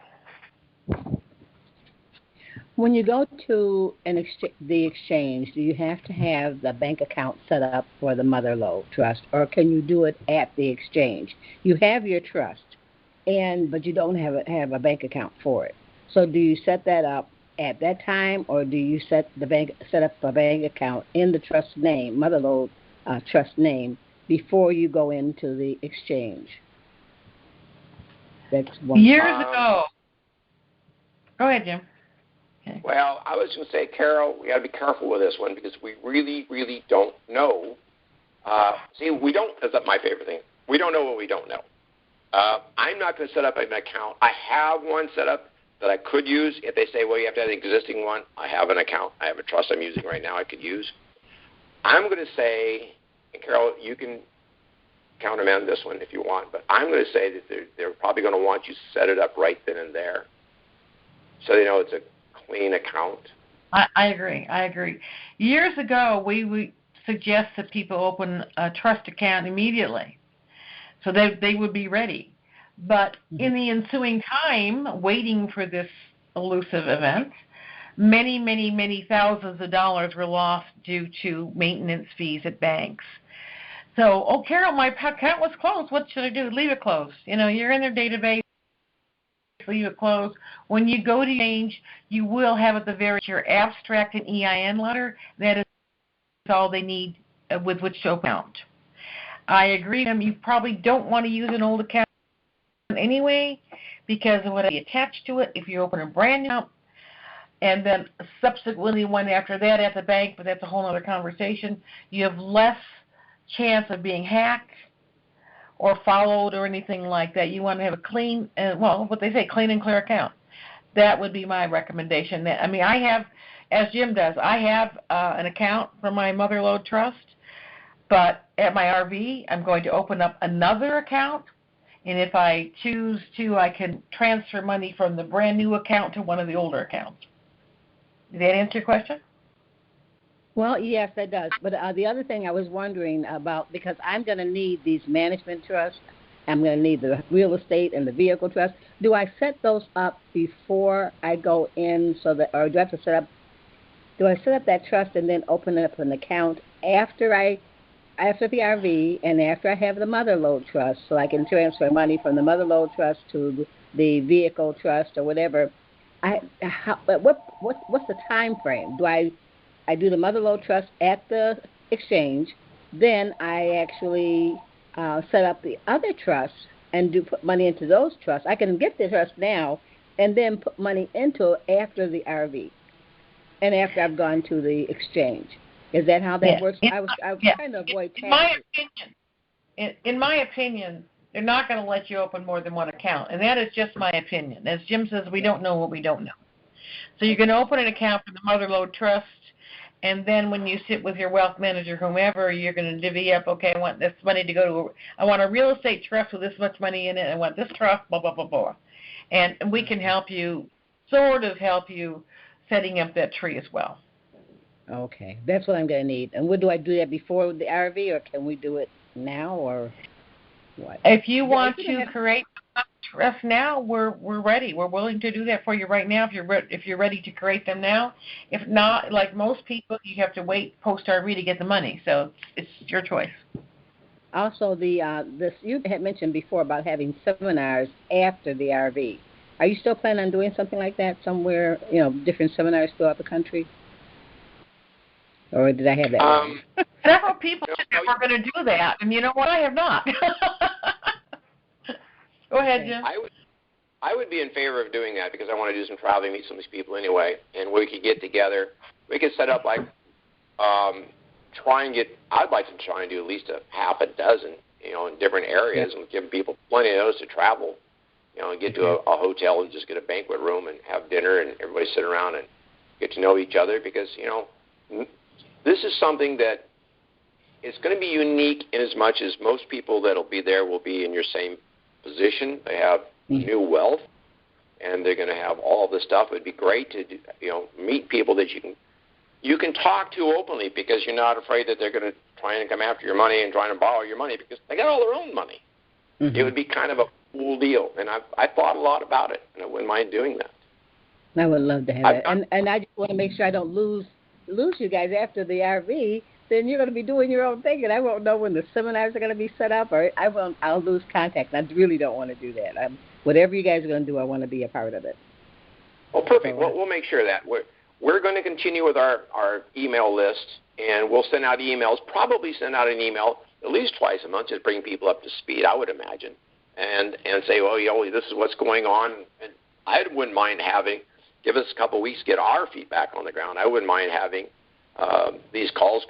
When you go to the exchange, do you have to have the bank account set up for the mother lode trust, or can you do it at the exchange? You have your trust, but you don't have a bank account for it. So do you set that up at that time, or do you set up a bank account in the trust name, mother lode trust name, before you go into the exchange? That's one. Years ago. Go ahead, Jim. Okay. Well, I was going to say, Carol, we got to be careful with this one because we really, really don't know. We don't. That's my favorite thing. We don't know what we don't know. I'm not going to set up an account. I have one set up that I could use. If they say, well, you have to have an existing one, I have an account. I have a trust I'm using right now I could use. I'm going to say, and Carol, you can countermand this one if you want, but I'm going to say that they're probably going to want you to set it up right then and there so they know it's a clean account. I agree. Years ago, we would suggest that people open a trust account immediately so that they would be ready. But in the ensuing time, waiting for this elusive event, many, many, many thousands of dollars were lost due to maintenance fees at banks. So, Carol, my account was closed. What should I do? Leave it closed. You're in their database. Leave it closed. When you go to exchange, you will have at the very your abstract and EIN letter. That is all they need with which to open account. I agree with them. You probably don't want to use an old account anyway because of what attached to it. If you open a brand new account and then subsequently one after that at the bank, but that's a whole other conversation, you have less chance of being hacked or followed or anything like that. You want to have a clean, what they say, clean and clear account. That would be my recommendation. I have, as Jim does, I have an account for my mother lode trust, but at my RV, I'm going to open up another account, and if I choose to, I can transfer money from the brand new account to one of the older accounts. Did that answer your question? Well, yes, that does. But the other thing I was wondering about, because I'm going to need these management trusts, I'm going to need the real estate and the vehicle trust. Do I set those up before I go in, or do I have to set up that trust and then open up an account after the RV and after I have the mother lode trust, so I can transfer money from the mother lode trust to the vehicle trust or whatever? What's the time frame? Do I do the mother lode trust at the exchange, then I actually set up the other trusts and put money into those trusts. I can get the trust now and then put money into after the RV and after I've gone to the exchange. Is that how that Yes. works? I was trying to avoid taxes. In my opinion, they're not going to let you open more than one account, and that is just my opinion. As Jim says, we don't know what we don't know. So you can open an account for the Motherlode Trust, and then when you sit with your wealth manager, whomever, you're going to divvy up, okay, I want this money to go to, I want a real estate trust with this much money in it, I want this trust, blah, blah, blah, blah. And we can help you, setting up that tree as well. Okay, that's what I'm going to need. And would do I do that before the RV, or can we do it now, or what? If you want to create a trust now, we're ready. We're willing to do that for you right now if you're ready to create them now. If not, like most people, you have to wait post-RV to get the money. So it's your choice. Also, this you had mentioned before about having seminars after the RV. Are you still planning on doing something like that somewhere, different seminars throughout the country? Or did I have that wrong? Several people said that we're going to do that, and you know what? I have not. Go ahead, Jim. I would be in favor of doing that because I want to do some traveling, meet some of these people anyway, and we could get together. We could set up I'd like to try and do at least a half a dozen, in different areas and give people plenty of those to travel, and get to a hotel and just get a banquet room and have dinner and everybody sit around and get to know each other because, this is something that it's going to be unique in as much as most people that will be there will be in your same position. They have new wealth, and they're going to have all this stuff. It would be great to meet people that you can talk to openly because you're not afraid that they're going to try and come after your money and try and borrow your money because they got all their own money. It would be kind of a cool deal, and I thought a lot about it, and I wouldn't mind doing that. I would love to have it, and I just want to make sure I don't lose you guys after the RV. Then you're going to be doing your own thing, and I won't know when the seminars are going to be set up, or I'll lose contact. And I really don't want to do that. Whatever you guys are going to do, I want to be a part of it. Well, perfect. We'll make sure that we're going to continue with our email list, and we'll send out emails. Probably send out an email at least twice a month to bring people up to speed, I would imagine, and say, well, this is what's going on. And I wouldn't mind give us a couple of weeks to get our feedback on the ground. I wouldn't mind having these calls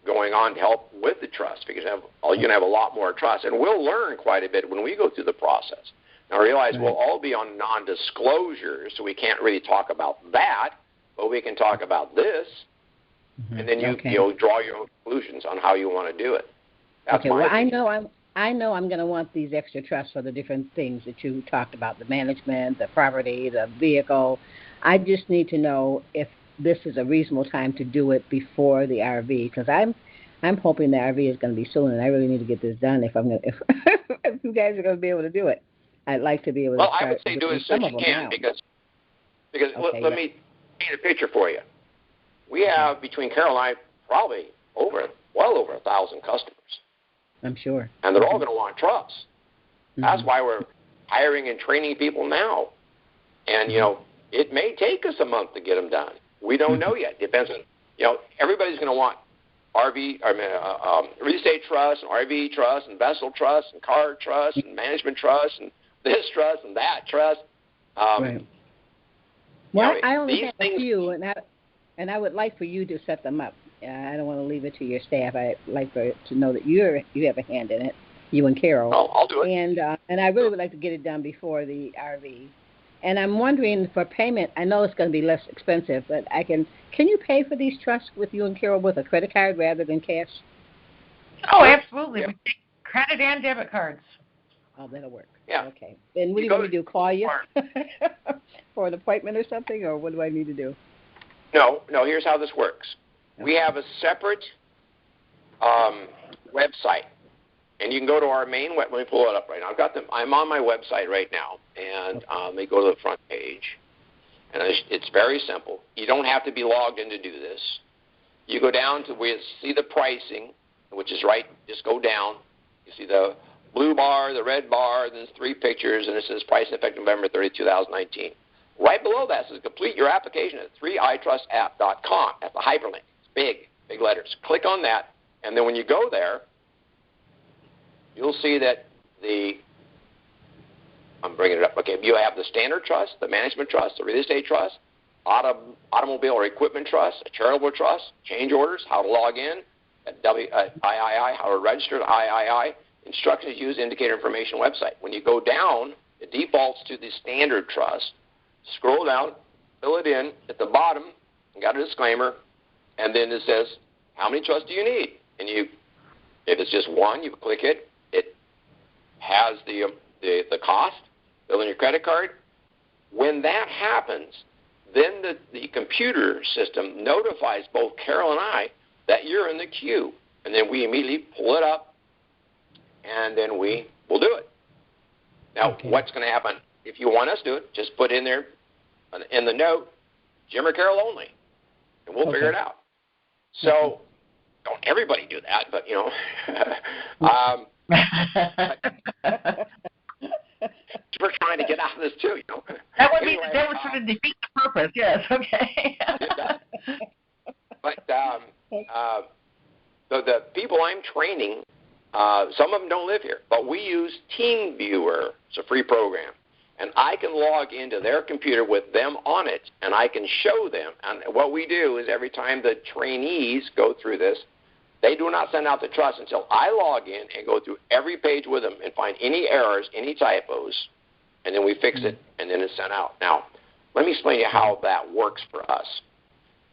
going on to help with the trust because you're going to have a lot more trust. And we'll learn quite a bit when we go through the process. Now, realize we'll all be on non-disclosure, so we can't really talk about that, but we can talk about this, and then you'll draw your own conclusions on how you want to do it. That's my opinion. I know I'm going to want these extra trusts for the different things that you talked about, the management, the property, the vehicle. I just need to know if this is a reasonable time to do it before the RV, because I'm hoping the RV is going to be soon, and I really need to get this done if you guys are going to be able to do it. I'd like to be able to start. Well, I would say do it as soon as you can because let me paint a picture for you. We have, between Carol and I, probably well over 1,000 customers. I'm sure. And they're all going to want trusts. That's why we're hiring and training people now. And, it may take us a month to get them done. We don't know yet. Depends on, everybody's going to want real estate trust and RV trust and vessel trust and car trust and management trust and this trust and that trust. Right. Well, I only have a few, and I would like for you to set them up. I don't want to leave it to your staff. I'd like to know that you have a hand in it, you and Carol. I'll do it. And I really would like to get it done before the RV. And I'm wondering for payment, I know it's going to be less expensive, but can you pay for these trusts with you and Carol with a credit card rather than cash? Oh, absolutely. Yeah. We take credit and debit cards. Oh, that'll work. Yeah. Okay. Then what do you want me to do, call you for an appointment or something, or what do I need to do? No, here's how this works. Okay. We have a separate website. And you can go to our main web. Let me pull it up right now. I'm on my website right now, and let me go to the front page. And it's very simple. You don't have to be logged in to do this. You go down to where you see the pricing, which is right. Just go down. You see the blue bar, the red bar, then there's 3 pictures, and it says price effective November 30, 2019. Right below that says complete your application at 3iTrustApp.com. That's the hyperlink. It's big letters. Click on that, and then when you go there, you'll see that I'm bringing it up. Okay, you have the standard trust, the management trust, the real estate trust, automobile or equipment trust, a charitable trust, change orders, how to log in, at III, how to register to III, instructions to use indicator information website. When you go down, it defaults to the standard trust. Scroll down, fill it in. At the bottom, you got a disclaimer, and then it says, how many trusts do you need? And if it's just one, you click it. It has the cost, fill in your credit card. When that happens, then the computer system notifies both Carol and I that you're in the queue. And then we immediately pull it up, and then we will do it. Now, What's going to happen? If you want us to do it, just put in there, in the note, Jim or Carol only, and we'll figure it out. So don't everybody do that, but, we're trying to get out of this, too, That would sort of defeat the purpose, yes, okay. But so the people I'm training, some of them don't live here, but we use TeamViewer. It's a free program. And I can log into their computer with them on it, and I can show them. And what we do is every time the trainees go through this, they do not send out the trust until I log in and go through every page with them and find any errors, any typos, and then we fix it, and then it's sent out. Now, let me explain to you how that works for us.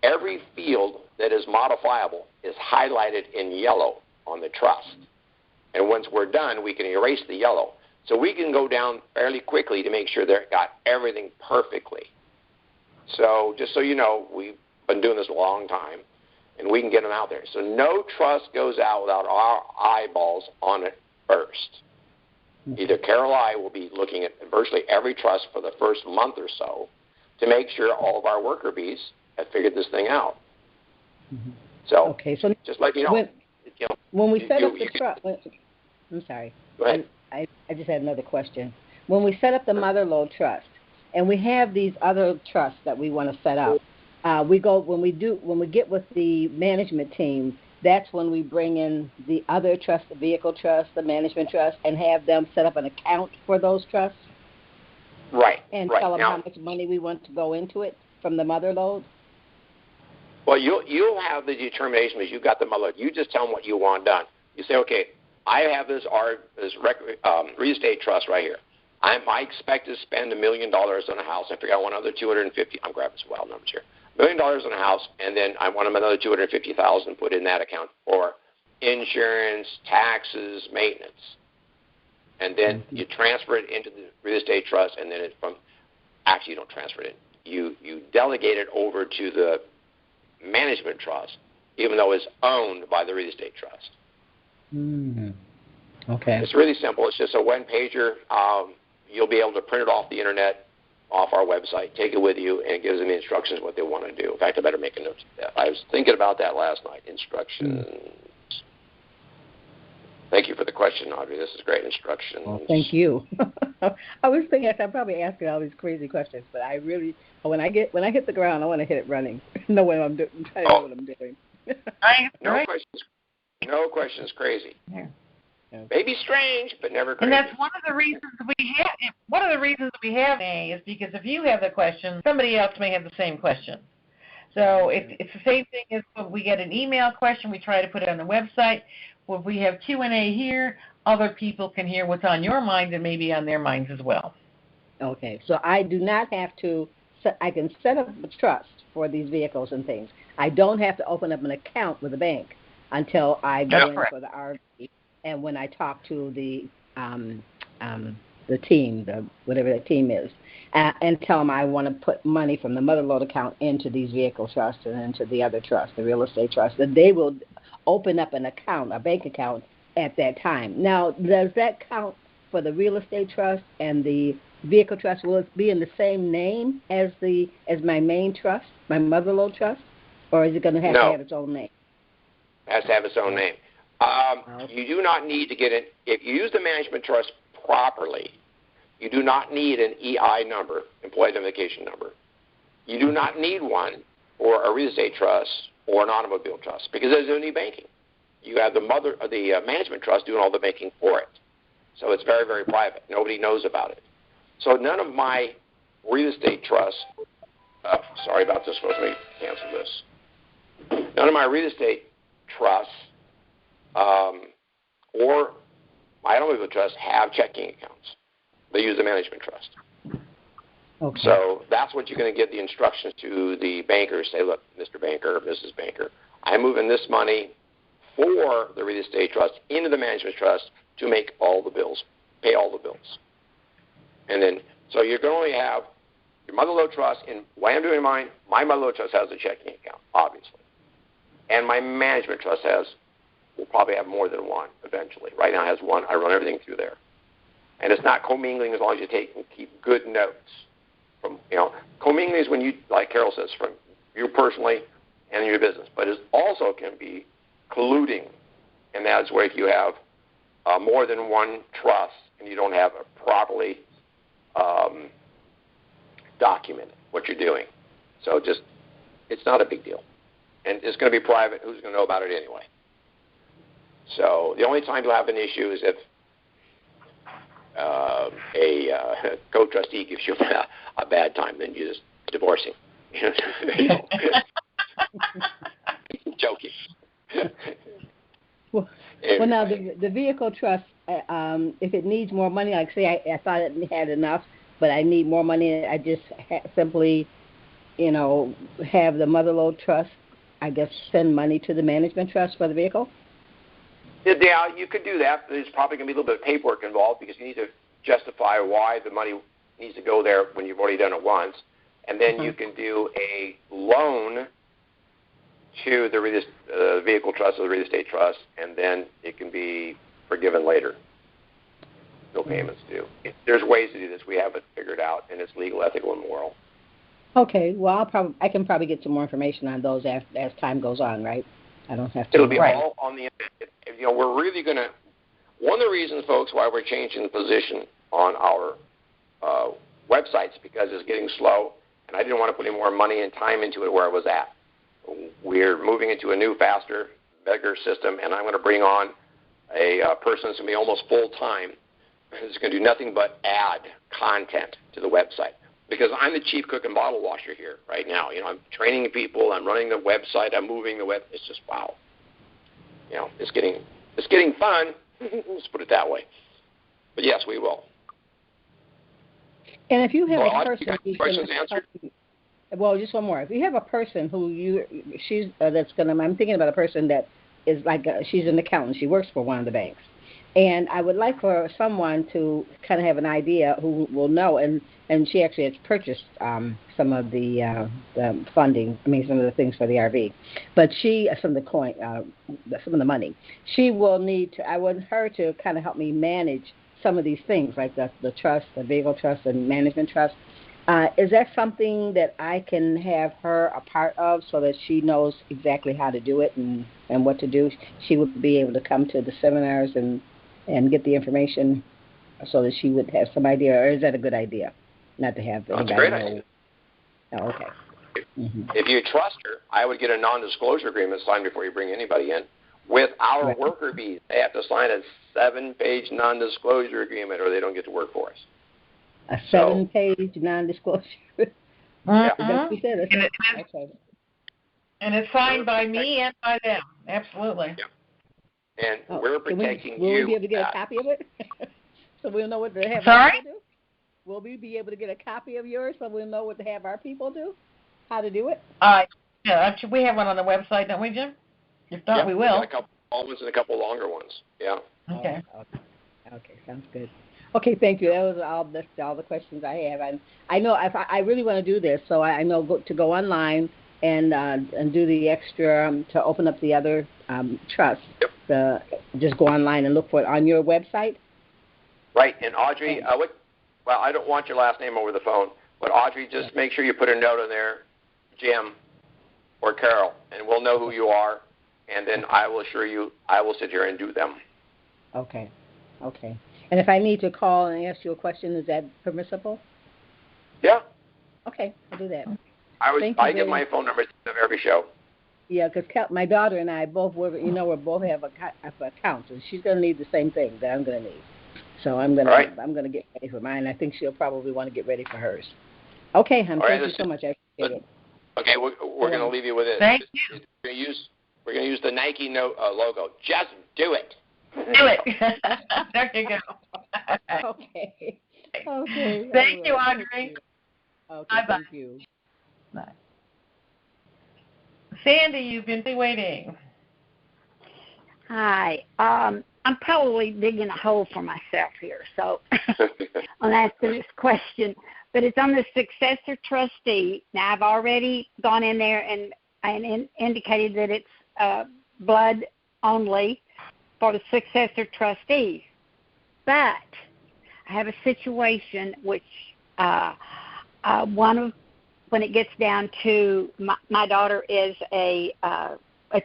Every field that is modifiable is highlighted in yellow on the trust. And once we're done, we can erase the yellow. So we can go down fairly quickly to make sure they've got everything perfectly. So just so you know, we've been doing this a long time, and we can get them out there. So no trust goes out without our eyeballs on it first. Either Carol or I will be looking at virtually every trust for the first month or so to make sure all of our worker bees have figured this thing out. So just let you know. When we set up the trust, I'm sorry. Go ahead. I just had another question. When we set up the Motherlode Trust, and we have these other trusts that we want to set up, when we get with the management team, that's when we bring in the other trust, the vehicle trust, the management trust, and have them set up an account for those trusts. Right. And tell them how much money we want to go into it from the Motherlode. Well, you'll have the determination because you've got the Motherlode. You just tell them what you want done. You say, okay, I have this real estate trust right here. I expect to spend $1 million on a house. I figure I want another 250. I'm grabbing some wild numbers here. $1 million on a house, and then I want another 250,000 put in that account for insurance, taxes, maintenance. And then you transfer it into the real estate trust, and then actually you don't transfer it in. You delegate it over to the management trust, even though it's owned by the real estate trust. Okay. It's really simple. It's just a one-pager. You'll be able to print it off the internet, off our website, take it with you, and it gives them the instructions what they want to do. In fact, I better make a note of that. I was thinking about that last night. Instructions. Thank you for the question, Audrey. This is great instructions. Well, thank you. I was thinking I'm probably asking all these crazy questions, but I really, when I hit the ground, I want to hit it running. Know what I'm doing. I'm trying to know what I'm doing. No questions crazy. Yeah. Maybe strange, but never crazy. And that's one of the reasons we have. One of the reasons we have A is because if you have the question, somebody else may have the same question. So it's the same thing as when we get an email question, we try to put it on the website. When we have Q&A here, other people can hear what's on your mind and maybe on their minds as well. Okay, so I do not have to. I can set up a trust for these vehicles and things. I don't have to open up an account with a bank until I go in for the RV. And when I talk to the team, whatever the team is, and tell them I want to put money from the Motherlode account into these vehicle trusts and into the other trust, the real estate trust, that they will open up an account, a bank account, at that time. Now, does that count for the real estate trust and the vehicle trust? Will it be in the same name as my main trust, my Motherlode trust, or is it going to have to have its own name? It has to have its own name. You do not need to get it. If you use the management trust properly, you do not need an EI number, employee identification number. You do not need one for a real estate trust or an automobile trust because there's no need banking. You have the management trust doing all the banking for it. So it's very, very private. Nobody knows about it. So none of my real estate trusts sorry about this, folks. Let me cancel this. None of my real estate trusts or my automobile trust have checking accounts. They use the management trust. Okay. So that's what you're going to give the instructions to the banker. Say, look, Mr. Banker, Mrs. Banker, I'm moving this money for the real estate trust into the management trust to make all the bills, pay all the bills. And then, so you're going to only have your mother-in-law trust, and the way I'm doing mine, my mother-in-law trust has a checking account, obviously. And my management trust will probably have more than one eventually. Right now it has one. I run everything through there. And it's not commingling as long as you keep good notes. Commingling is when you, like Carol says, from you personally and your business. But it also can be colluding. And that's where if you have more than one trust and you don't have it properly documented what you're doing. So it's not a big deal. And it's going to be private. Who's going to know about it anyway? So the only time you'll have an issue is if a co-trustee gives you a bad time, then you just divorce him. Joking. Well, now the vehicle trust, if it needs more money, like say I thought it had enough, but I need more money, I just simply, have the mother-in-law trust, I guess, send money to the management trust for the vehicle? Yeah, you could do that. There's probably going to be a little bit of paperwork involved because you need to justify why the money needs to go there when you've already done it once. And then you can do a loan to the vehicle trust or the real estate trust, and then it can be forgiven later. No payments due. There's ways to do this. We have it figured out, and it's legal, ethical, and moral. Okay. Well, I can probably get some more information on those as time goes on, right? I don't have to. It'll be all on the internet. We're really going to. One of the reasons, folks, why we're changing the position on our websites because it's getting slow, and I didn't want to put any more money and time into it where it was at. We're moving into a new, faster, bigger system, and I'm going to bring on a person that's going to be almost full time. Who's going to do nothing but add content to the website. Because I'm the chief cook and bottle washer here right now. I'm training people. I'm running the website. I'm moving the web. It's just wow. It's getting fun. Let's put it that way. But yes, we will. And if you have a person, questions answered. Well, just one more. If you have a person who I'm thinking about a person that is like she's an accountant. She works for one of the banks. And I would like for someone to kind of have an idea who will know, and she actually has purchased some of the funding, some of the things for the RV, but some of the money. She will need to, I want her to kind of help me manage some of these things, like the trust, the vehicle trust, and management trust. Is that something that I can have her a part of so that she knows exactly how to do it and what to do? She would be able to come to the seminars and get the information so that she would have some idea, or is that a good idea? Not to have That's a great idea. Oh, okay. If you trust her, I would get a non-disclosure agreement signed before you bring anybody in. With our worker bees, they have to sign a 7-page non-disclosure agreement or they don't get to work for us. A 7-page non-disclosure? That's what you said. And it's signed by me and by them. Absolutely. Yeah. And we're protecting will you. Will we be able to get a copy of it? So we'll know what to have our people do? Will we be able to get a copy of yours so we'll know what to have our people do? How to do it? Yeah, we have one on the website, don't we, Jim? If not, we will. A couple small ones and a couple longer ones. Yeah. Okay. Okay, sounds good. Okay, thank you. That was all the questions I have. I know if I really want to do this, so I know to go online and do the extra to open up the other trust. Yep. Just go online and look for it on your website. Right, and Audrey, I don't want your last name over the phone, but Audrey, just make sure you put a note in there, Jim or Carol, and we'll know who you are, and then I will assure you I will sit here and do them. Okay. And if I need to call and ask you a question, is that permissible? Yeah. Okay, I'll do that. I give my phone number to every show. Yeah, because my daughter and I both we both have accounts, and she's going to need the same thing that I'm going to need. So I'm going to get ready for mine. I think she'll probably want to get ready for hers. Okay, thank you so much. Okay, we're going to leave you with it. Thank you. We're going to use the Nike logo. Just do it. Do it. There you go. Okay. Okay. Thank you, Audrey. Okay, Bye-bye. thank you. Bye. Sandy, you've been waiting. Hi. I'm probably digging a hole for myself here, so I'm asking this question. But it's on the successor trustee. Now, I've already gone in there and indicated that it's blood only for the successor trustee. But I have a situation which when it gets down to my daughter is a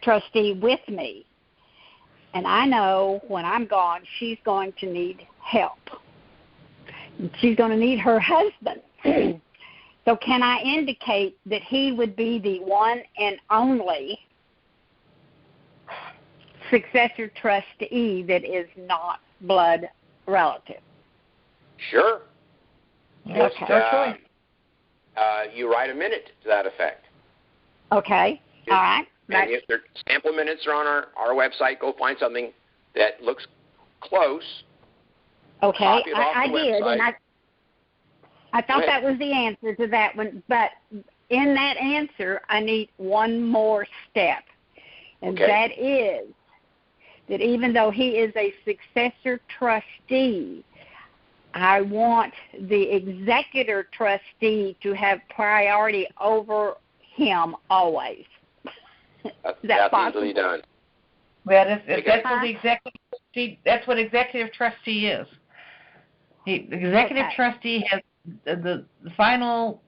trustee with me. And I know when I'm gone, she's going to need help. She's going to need her husband. So can I indicate that he would be the one and only successor trustee that is not blood relative? Sure. That's your choice. You write a minute to that effect. Okay. All right. And if their sample minutes are on our website, go find something that looks close. Okay, Copy it off I the did, website. and I thought that was the answer to that one. But in that answer, I need one more step, and that is that even though he is a successor trustee, I want the executor trustee to have priority over him always. That's easily done. That's what the executive trustee. That's what executive trustee is. The executive trustee has the final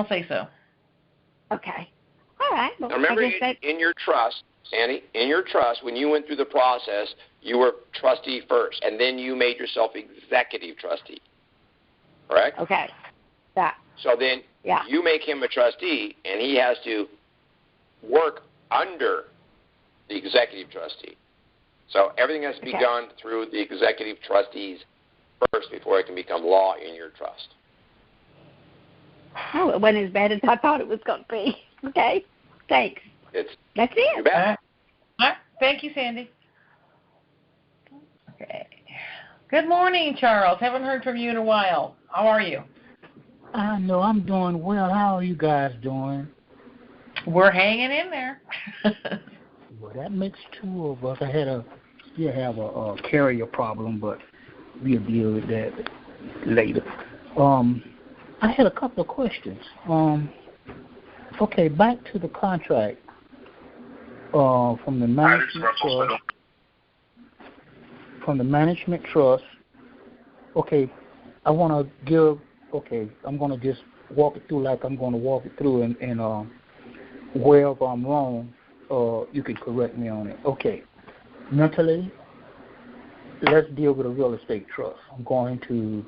say so. Okay. All right. Well, now remember, in your trust, Sandy, in your trust, when you went through the process, you were trustee first, and then you made yourself executive trustee. Correct? Okay. Yeah. So then you make him a trustee, and he has to work under the executive trustee. So everything has to be done through the executive trustees first before it can become law in your trust. Oh, it wasn't as bad as I thought it was going to be. Okay. Thanks. That's it. You bet. All right. Thank you, Sandy. Okay. Good morning, Charles. Haven't heard from you in a while. How are you? No, I'm doing well. How are you guys doing? We're hanging in there. Well, that makes two of us. I still have a carrier problem, but we'll deal with that later. I had a couple of questions. Okay, back to the contract from the management trust. From the management trust. Okay, I'm going to just walk it through like I'm going to walk it through, and wherever I'm wrong, you can correct me on it. Okay, mentally, let's deal with a real estate trust. I'm going to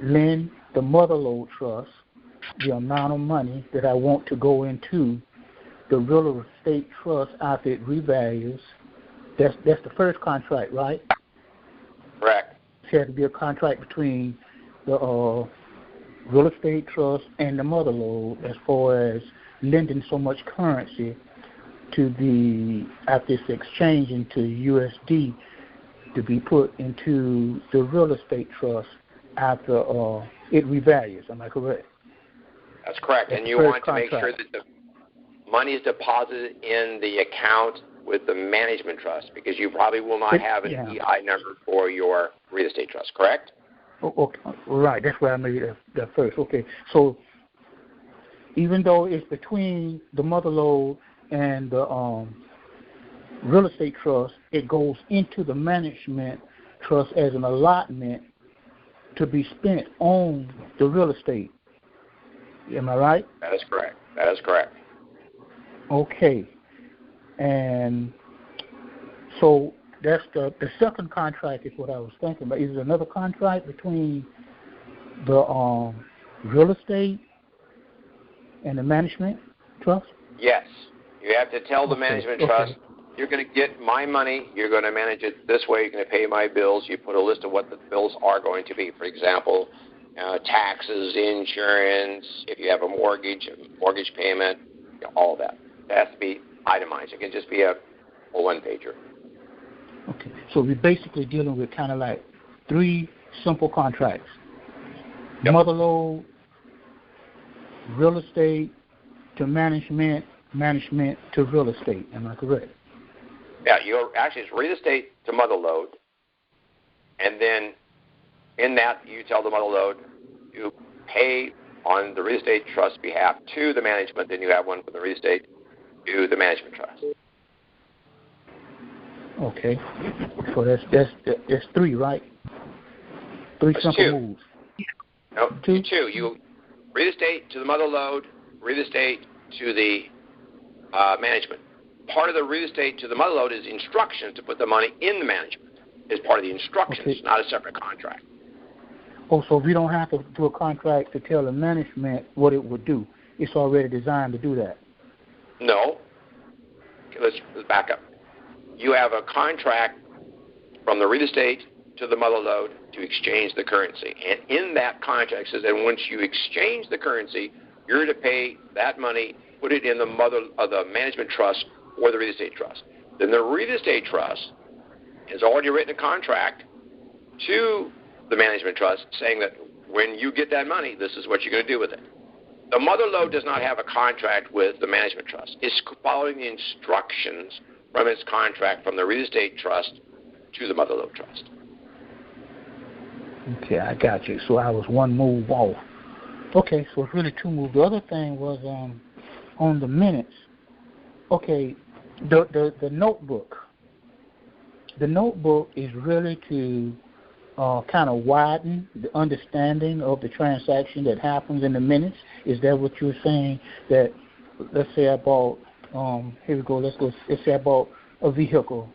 lend the mother-lode trust the amount of money that I want to go into the real estate trust after it revalues. That's the first contract, right? Correct. It has to be a contract between the real estate trust and the mother-lode as far as lending so much currency to after it's exchanged into USD to be put into the real estate trust after it revalues. Am I correct? That's correct. That's and you want to make sure that the money is deposited in the account with the management trust, because you probably will not have an EI number for your real estate trust, correct? Okay. Right. That's why I made that first. Okay. So even though it's between the mother-lode and the real estate trust, it goes into the management trust as an allotment to be spent on the real estate. Am I right? That is correct. That is correct. Okay. And so that's the second contract is what I was thinking about. Is there another contract between the real estate and the management trust? Yes. You have to tell the management trust, you're going to get my money, you're going to manage it this way, you're going to pay my bills. You put a list of what the bills are going to be. For example, taxes, insurance, if you have a mortgage payment, all of that. It has to be itemized. It can just be a one-pager. Okay, so we're basically dealing with kind of like 3 simple contracts. Yep. Mother load, real estate to management, management to real estate. Am I correct? Yeah, it's real estate to mother load, and then in that you tell the mother load you pay on the real estate trust behalf to the management, then you have one for the real estate to the management trust. Okay, so that's 3, right? 3 That's simple 2. moves. No, 2. 2. You real estate to the mother load, real estate to the management. Part of the real estate to the mother load is instructions to put the money in the management. It's part of the instructions, Okay. not a separate contract. Oh, so we don't have to do a contract to tell the management what it would do. It's already designed to do that. No. Okay, let's back up. You have a contract from the real estate to the mother load to exchange the currency. And in that contract says that once you exchange the currency, you're to pay that money, put it in the management trust or the real estate trust. Then the real estate trust has already written a contract to the management trust saying that when you get that money, this is what you're going to do with it. The mother load does not have a contract with the management trust. It's following the instructions from its contract from the real estate trust to the mother load trust. Okay, I got you. So I was 1 move off. Okay, so it's really 2 moves. The other thing was on the minutes. Okay, the notebook. The notebook is really to kind of widen the understanding of the transaction that happens in the minutes. Is that what you're saying? That let's say I bought here we go. Let's say I bought a vehicle,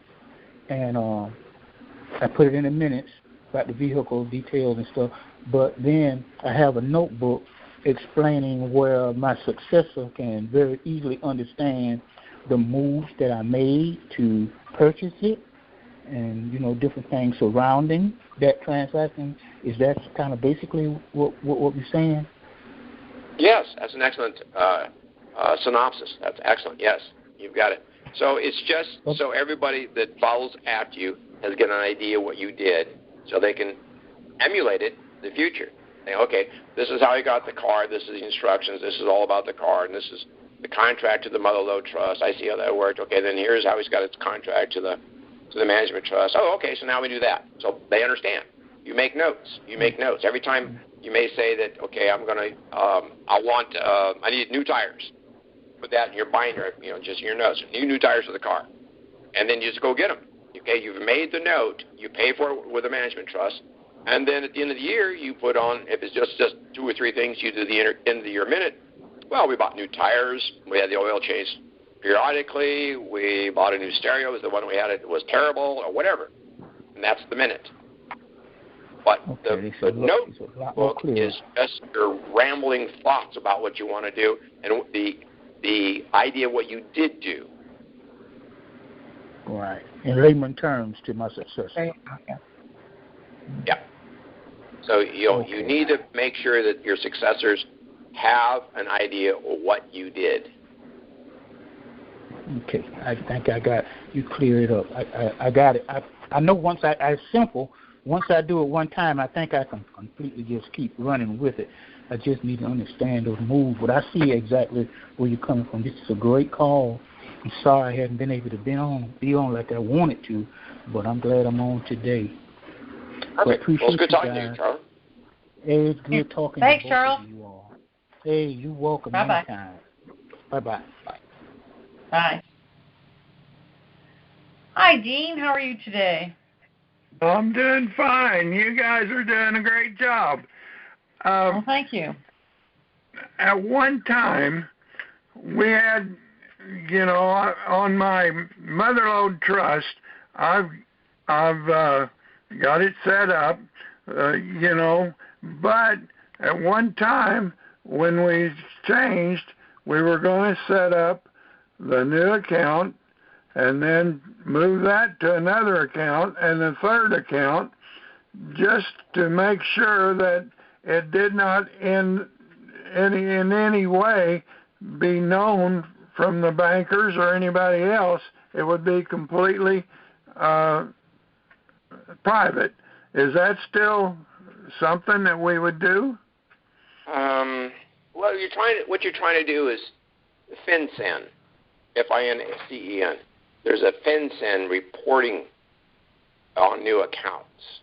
and I put it in the minutes about the vehicle details and stuff. But then I have a notebook explaining where my successor can very easily understand the moves that I made to purchase it, and different things surrounding that transaction. Is that kind of basically what we're saying? Yes, that's an excellent synopsis. That's excellent. Yes, you've got it. So it's just so everybody that follows after you has got an idea what you did, so they can emulate it in the future. Say, okay, this is how he got the car. This is the instructions. This is all about the car, and this is the contract to the mother load trust. I see how that worked. Okay, then here's how he's got his contract to the management trust. Oh, okay, so now we do that. So they understand. You make notes. Every time you may say that, okay, I need new tires. Put that in your binder, just in your notes. New tires for the car. And then you just go get them. Okay, you've made the note. You pay for it with a management trust. And then at the end of the year, you put on, if it's just 2 or 3 things you do at the end of the year minute, well, we bought new tires. We had the oil change periodically. We bought a new stereo. It was the one we had. It was terrible or whatever. And that's the minute. But the notebook is just your rambling thoughts about what you want to do and the idea of what you did do. Right. In layman terms, to my successor. Yeah. So you need to make sure that your successors have an idea of what you did. Okay, I think I got you cleared up. I got it. I know once it's simple. Once I do it one time, I think I can completely just keep running with it. I just need to understand those moves. But I see exactly where you're coming from. This is a great call. I'm sorry I hadn't been able to be on like I wanted to, but I'm glad I'm on today. Perfect. Well, it's good talking to you, Charles. Hey, it's good talking Thanks, to both Charles. of you all. Hey, you're welcome. Bye-bye. Anytime. Bye-bye. Bye. Bye. Hi, Dean. How are you today? I'm doing fine. You guys are doing a great job. Well, thank you. At one time, we had, on my motherlode trust, I've got it set up, but at one time when we changed, we were going to set up the new account and then move that to another account and the third account, just to make sure that it did not in any way be known from the bankers or anybody else. It would be completely private. Is that still something that we would do? Well, what you're trying to do is FinCEN, FINCEN. There's a FinCEN reporting on new accounts.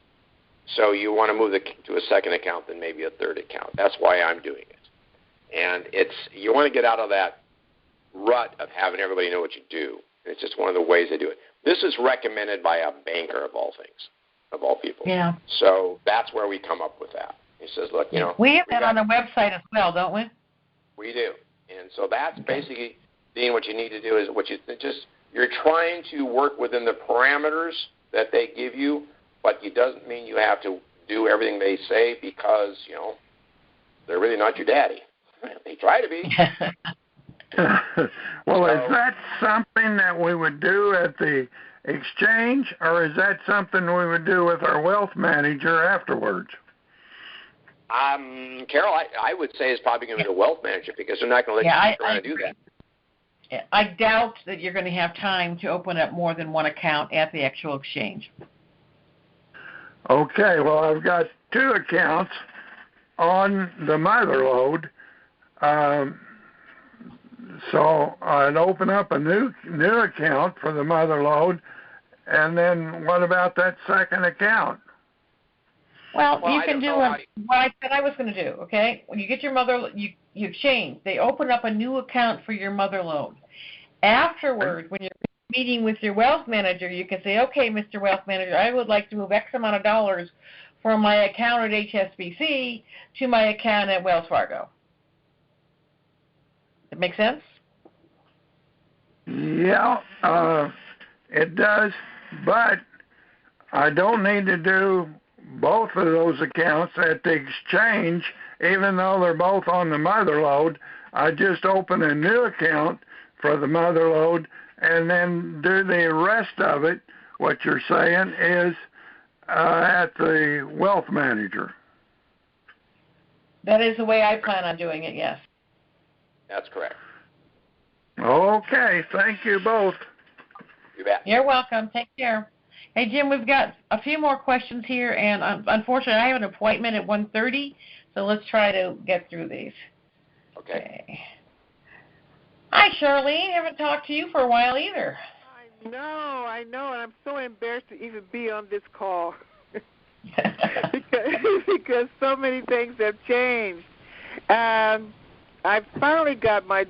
So you want to move to a second account, then maybe a third account. That's why I'm doing it. And you want to get out of that rut of having everybody know what you do. It's just one of the ways they do it. This is recommended by a banker of all things, of all people. Yeah. So that's where we come up with that. He says, look, we have that on the website as well, don't we? We do. And so that's basically, Dean, what you need to do is you're trying to work within the parameters that they give you, but it doesn't mean you have to do everything they say because, they're really not your daddy. They try to be. Well, is that something that we would do at the exchange, or is that something we would do with our wealth manager afterwards? Carol, I would say it's probably going to be the wealth manager because they're not going to let you try to do that. I doubt that you're going to have time to open up more than one account at the actual exchange. Okay, well, I've got 2 accounts on the mother load. So I'd open up a new account for the mother load, and then what about that second account? Well, you can do what I said I was going to do, okay? When you get your you exchange, they open up a new account for your mother load. Afterwards, when you're meeting with your wealth manager, you can say, okay, Mr. Wealth Manager, I would like to move X amount of dollars from my account at HSBC to my account at Wells Fargo. That make sense? Yeah, it does, but I don't need to do both of those accounts at the exchange, even though they're both on the mother load. I just open a new account for the mother load and then do the rest of it, what you're saying, is at the wealth manager. That is the way I plan on doing it, yes. That's correct. Okay, thank you both. You bet. You're welcome. Take care. Hey, Jim, we've got a few more questions here, and unfortunately, I have an appointment at 1:30, so let's try to get through these. Okay. Hi, Charlene. Haven't talked to you for a while either. I know, and I'm so embarrassed to even be on this call because so many things have changed. I finally got my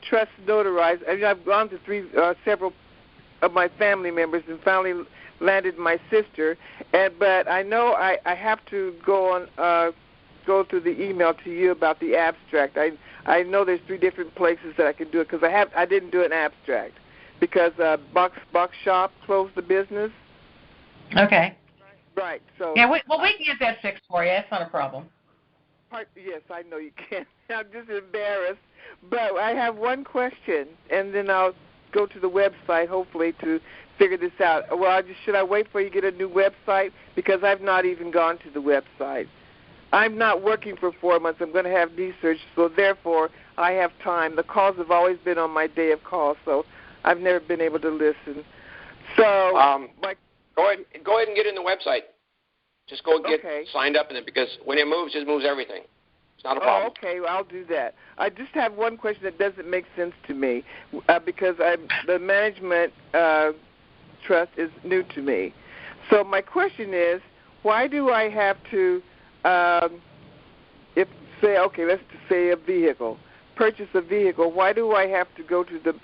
trust notarized. I mean, I've gone to several of my family members and finally landed my sister. But I know I have to go through the email to you about the abstract. I know there's 3 different places that I can do it because I didn't do an abstract because Buck's Shop closed the business. Okay. Right. So. Yeah. We can get that fixed for you. That's not a problem. Yes, I know you can. I'm just embarrassed. But I have one question, and then I'll go to the website, hopefully, to figure this out. Well, should I wait for you to get a new website? Because I've not even gone to the website. I'm not working for 4 months. I'm going to have knee surgery, so therefore I have time. The calls have always been on my day of call, so I've never been able to listen. So, go ahead and get in the website. Just go get signed up in it because when it moves, it moves everything. It's not a problem. Oh, okay. Well, I'll do that. I just have one question that doesn't make sense to me because the management trust is new to me. So my question is, why do I have to, let's say a vehicle, purchase a vehicle, why do I have to go to the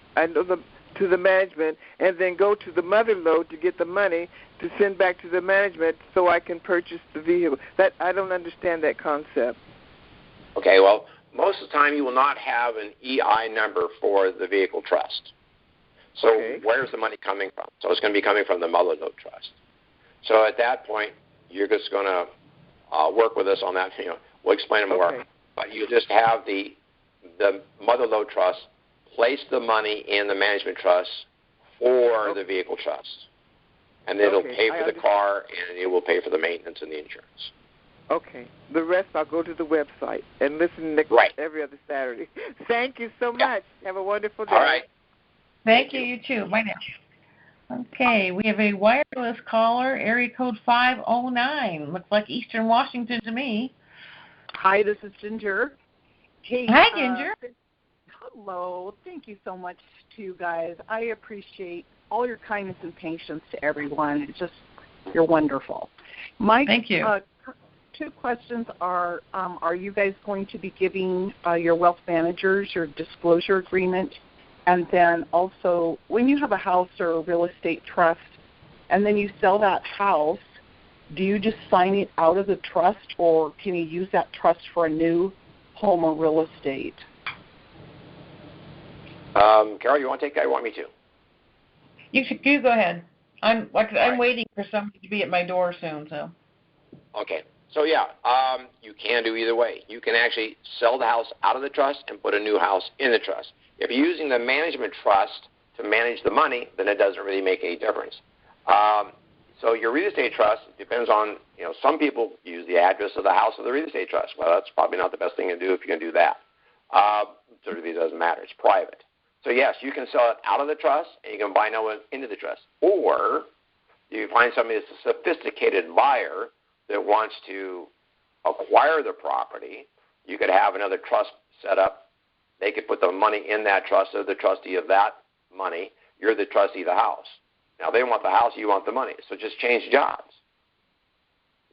management and then go to the mother load to get the money to send back to the management so I can purchase the vehicle? That I don't understand that concept. Okay, well, most of the time you will not have an EI number for the vehicle trust. So where's the money coming from? So it's going to be coming from the mother load trust. So at that point, you're just going to work with us on that. We'll explain it more. But you just have the mother load trust place the money in the management trust for the vehicle trust. And it'll pay for the car, and it will pay for the maintenance and the insurance. Okay. The rest, I'll go to the website and listen every other Saturday. Thank you so much. Have a wonderful day. All right. Thank you. You too. Bye now. Okay, we have a wireless caller, area code 509. Looks like Eastern Washington to me. Hi, this is Ginger. Hey, hi, Ginger. Hello. Thank you so much to you guys. I appreciate all your kindness and patience to everyone. It's just, you're wonderful. Thank you. Two questions are you guys going to be giving your wealth managers your disclosure agreement? And then also, when you have a house or a real estate trust, and then you sell that house, do you just sign it out of the trust, or can you use that trust for a new home or real estate? Carol, you want to take that? Or you want me to? You go ahead. I'm waiting for somebody to be at my door soon. So. Okay. So yeah, you can do either way. You can actually sell the house out of the trust and put a new house in the trust. If you're using the management trust to manage the money, then it doesn't really make any difference. So your real estate trust depends on, some people use the address of the house of the real estate trust. Well, that's probably not the best thing to do if you're going to do that. It really doesn't matter. It's private. So yes, you can sell it out of the trust and you can buy no one into the trust. Or you find somebody that's a sophisticated buyer that wants to acquire the property. You could have another trust set up. They could put the money in that trust. They're the trustee of that money. You're the trustee of the house. Now they want the house, you want the money. So just change jobs.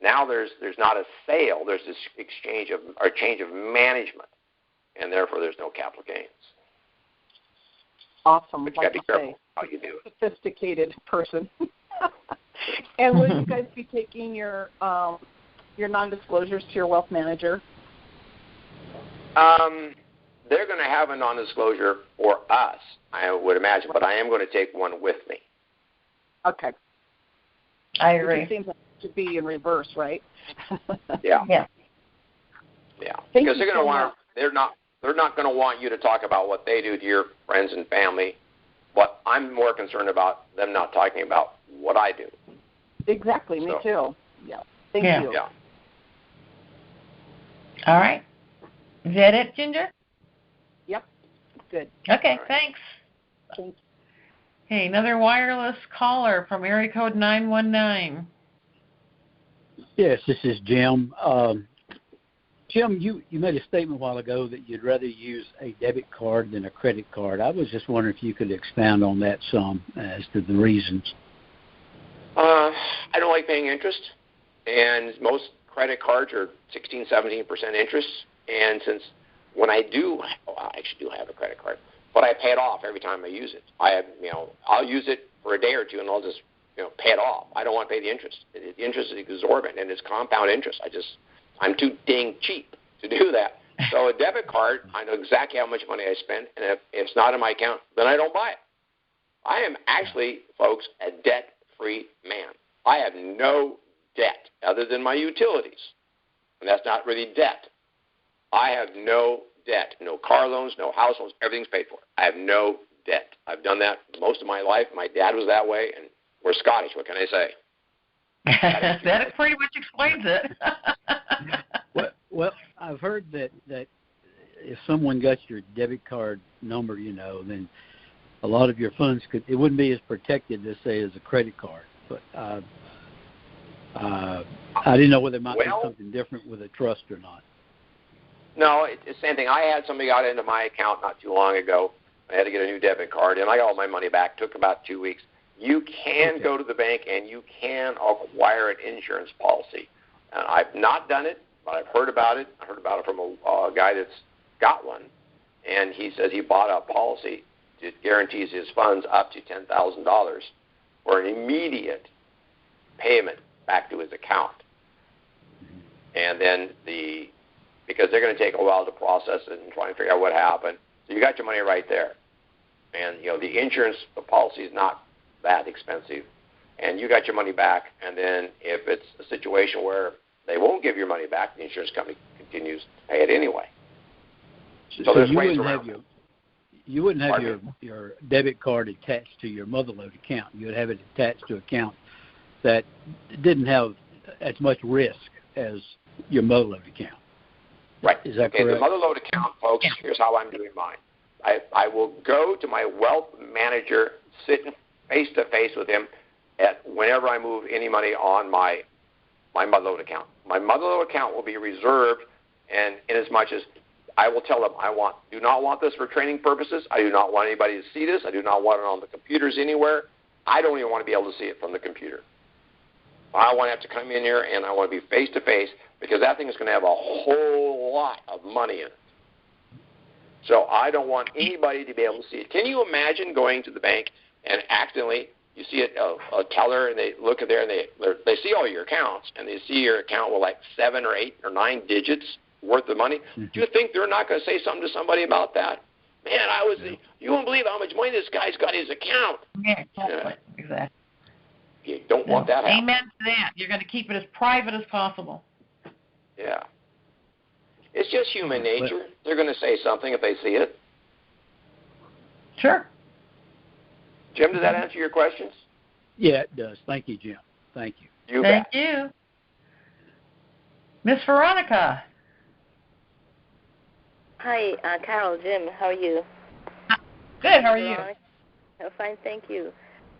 Now there's not a sale. There's this change of management, and therefore there's no capital gains. Awesome. But you got to be careful how you do it. Sophisticated person. And will you guys be taking your non-disclosures to your wealth manager? They're going to have a non-disclosure for us, I would imagine, but I am going to take one with me. Okay. I agree. It seems like it should be in reverse, right? Yeah. Yeah. Yeah. Thank because you they're going to they're not going to want you to talk about what they do to your friends and family, but I'm more concerned about them not talking about what I do. Exactly. Me too. Yeah. Thank you. Yeah. All right. Is that it, Ginger? Yep. Good. Okay, right. Thanks. Thanks. Hey, another wireless caller from area code 919. Yes, this is Jim. Jim, you made a statement a while ago that you'd rather use a debit card than a credit card. I was just wondering if you could expound on that some as to the reasons. I don't like paying interest, and most credit cards are 16, 17% interest. And since when I actually do have a credit card, but I pay it off every time I use it. I'll use it for a day or two, and I'll just pay it off. I don't want to pay the interest. The interest is exorbitant, and it's compound interest. I'm too dang cheap to do that. So a debit card, I know exactly how much money I spend, and if it's not in my account, then I don't buy it. I am actually, folks, a debt-free man. I have no debt other than my utilities, and that's not really debt. I have no debt, no car loans, no house loans, everything's paid for. I have no debt. I've done that most of my life. My dad was that way, and we're Scottish. What can I say? That pretty much explains it. Well, I've heard that if someone got your debit card number, then a lot of your funds it wouldn't be as protected, let's say, as a credit card. But I didn't know whether it might be something different with a trust or not. No, it's the same thing. I had somebody got into my account not too long ago. I had to get a new debit card, and I got all my money back. It took about 2 weeks. You can go to the bank, and you can acquire an insurance policy. I've not done it, but I've heard about it. I heard about it from a guy that's got one, and he says he bought a policy that guarantees his funds up to $10,000 for an immediate payment back to his account. And then because they're going to take a while to process it and try and figure out what happened. So you got your money right there. And, the insurance, the policy is not that expensive. And you got your money back. And then if it's a situation where they won't give your money back, the insurance company continues to pay it anyway. So there's ways around it. You wouldn't have your debit card attached to your Motherlode account. You would have it attached to an account that didn't have as much risk as your mother-lode account. Right. Is that okay, correct? The mother-lode account, folks, here's how I'm doing mine. I will go to my wealth manager, sitting face-to-face with him whenever I move any money on my mother-lode account. My mother-lode account will be reserved, and in as much as I will tell them do not want this for training purposes. I do not want anybody to see this. I do not want it on the computers anywhere. I don't even want to be able to see it from the computer. I want to have to come in here, and I want to be face-to-face, because that thing is going to have a whole lot of money in it. So I don't want anybody to be able to see it. Can you imagine going to the bank and accidentally you see a teller, and they look at there, and they see all your accounts, and they see your account with like 7 or 8 or 9 digits worth of money? Mm-hmm. Do you think they're not going to say something to somebody about that? Man, you won't believe how much money this guy's got in his account. Yeah, exactly. You don't want that happening. Amen to that. You're going to keep it as private as possible. Yeah. It's just human nature. They're going to say something if they see it. Sure. Jim, does that answer your questions? Yeah, it does. Thank you, Jim. Thank you. Thank you. Miss Veronica. Hi, Carol, Jim. How are you? Good. How are you? I'm fine, thank you.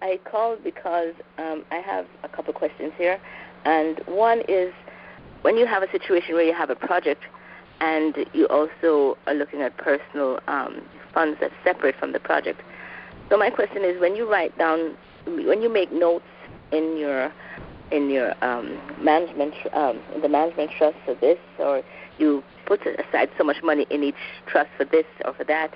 I called because I have a couple of questions here. And one is, when you have a situation where you have a project and you also are looking at personal funds that's separate from the project. So my question is, when you write down, when you make notes in your management in the management trust for this, or you put aside so much money in each trust for this or for that,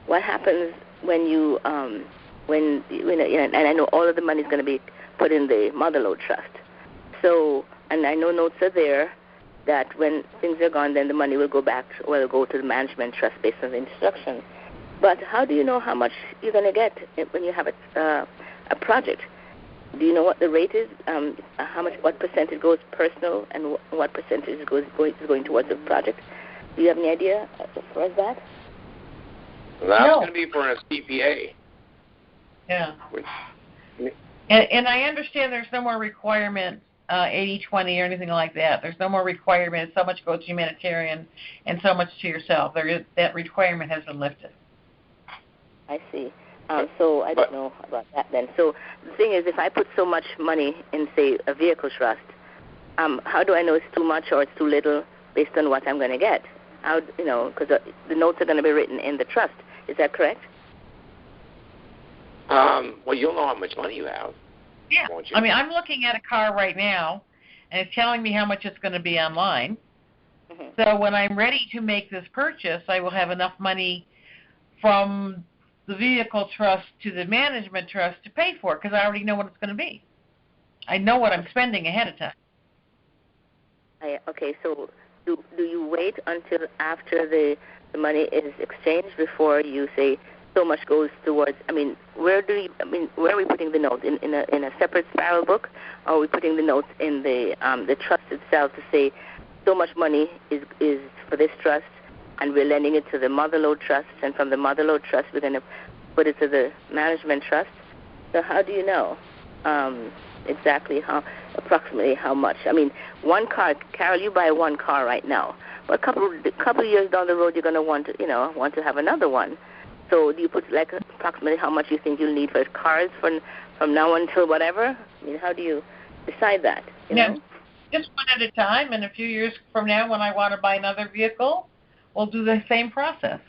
what happens when you and I know all of the money is going to be put in the mother-lode trust. So, and I know notes are there that when things are gone, then the money will go to the management trust based on the instructions. But how do you know how much you're going to get when you have a project? Do you know what the rate is? What percentage goes personal, and what percentage is going towards the project? Do you have any idea as far as that? That's going to be for a CPA. Yeah. And I understand there's no more requirement 80-20 or anything like that. There's no more requirement. So much goes to humanitarian and so much to yourself. That requirement has been lifted. I see. So I don't know about that then. So the thing is, if I put so much money in, say, a vehicle trust, how do I know it's too much or it's too little based on what I'm going to get? Because the notes are going to be written in the trust. Is that correct? Well, you'll know how much money you have. Yeah. Won't you? I mean, I'm looking at a car right now, and it's telling me how much it's going to be online. Mm-hmm. So when I'm ready to make this purchase, I will have enough money from the vehicle trust to the management trust to pay for it, because I already know what it's going to be. I know what I'm spending ahead of time. Okay, so do you wait until after the money is exchanged before you say so much goes towards? I mean, where are we putting the notes in a separate spiral book, or are we putting the notes in the trust itself to say so much money is for this trust, and we're lending it to the mother-lode trust, and from the mother-lode trust we're going to put it to the management trust? So how do you know exactly approximately how much? I mean, one car, Carol, you buy one car right now, but a couple of years down the road you're going to want to have another one. So do you put like approximately how much you think you'll need for cars from now until whatever? I mean, how do you decide that? You know? Just one at a time, and a few years from now when I want to buy another vehicle, we'll do the same process.